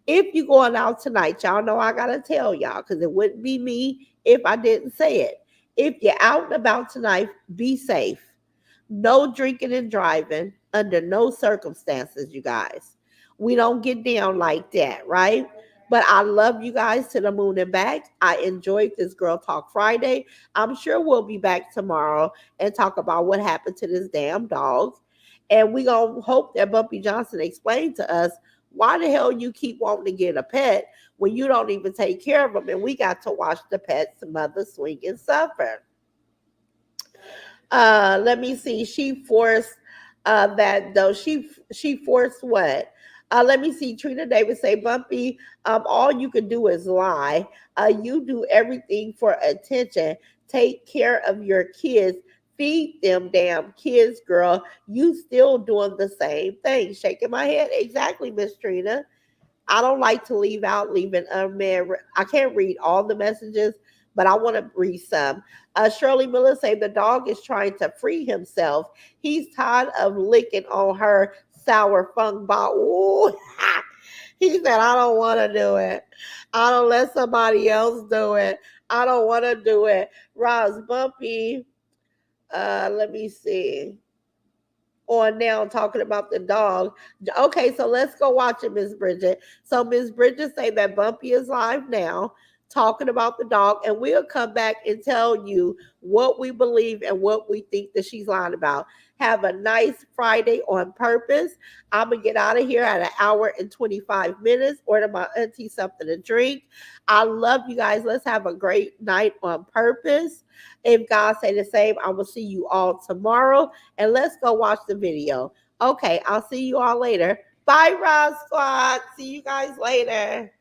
if you going out tonight, y'all know I gotta tell y'all because it wouldn't be me if I didn't say it. If you're out and about tonight, be safe. No drinking and driving under no circumstances, you guys. We don't get down like that, right? But I love you guys to the moon and back. I enjoyed this Girl Talk Friday. I'm sure we'll be back tomorrow and talk about what happened to this damn dog. And we gonna hope that Bumpy Johnson explained to us why the hell you keep wanting to get a pet when you don't even take care of them. And we got to watch the pet's mother swing and suffer. Let me see. She forced that though. She forced what? Let me see. Trina Davis say, Bumpy, all you can do is lie. You do everything for attention. Take care of your kids. Feed them damn kids, girl. You still doing the same thing. Shaking my head. Exactly, Miss Trina. I don't like to leaving unread. I can't read all the messages, but I want to read some. Shirley Miller say the dog is trying to free himself. He's tired of licking on her sour funk ball. Ooh. He said, I don't want to do it. I don't let somebody else do it. I don't want to do it. Roz Bumpy. Let me see on now talking about the dog. Okay, so let's go watch it, Miss Bridget. So Miss Bridget say that Bumpy is live now talking about the dog, and we'll come back and tell you what we believe and what we think that she's lying about. Have a nice Friday on purpose. I'm gonna get out of here at an hour and 25 minutes. Order my auntie something to drink. I love you guys. Let's have a great night on purpose. If God say the same, I will see you all tomorrow, and let's go watch the video. Okay, I'll see you all later. Bye, Rob Squad. See you guys later.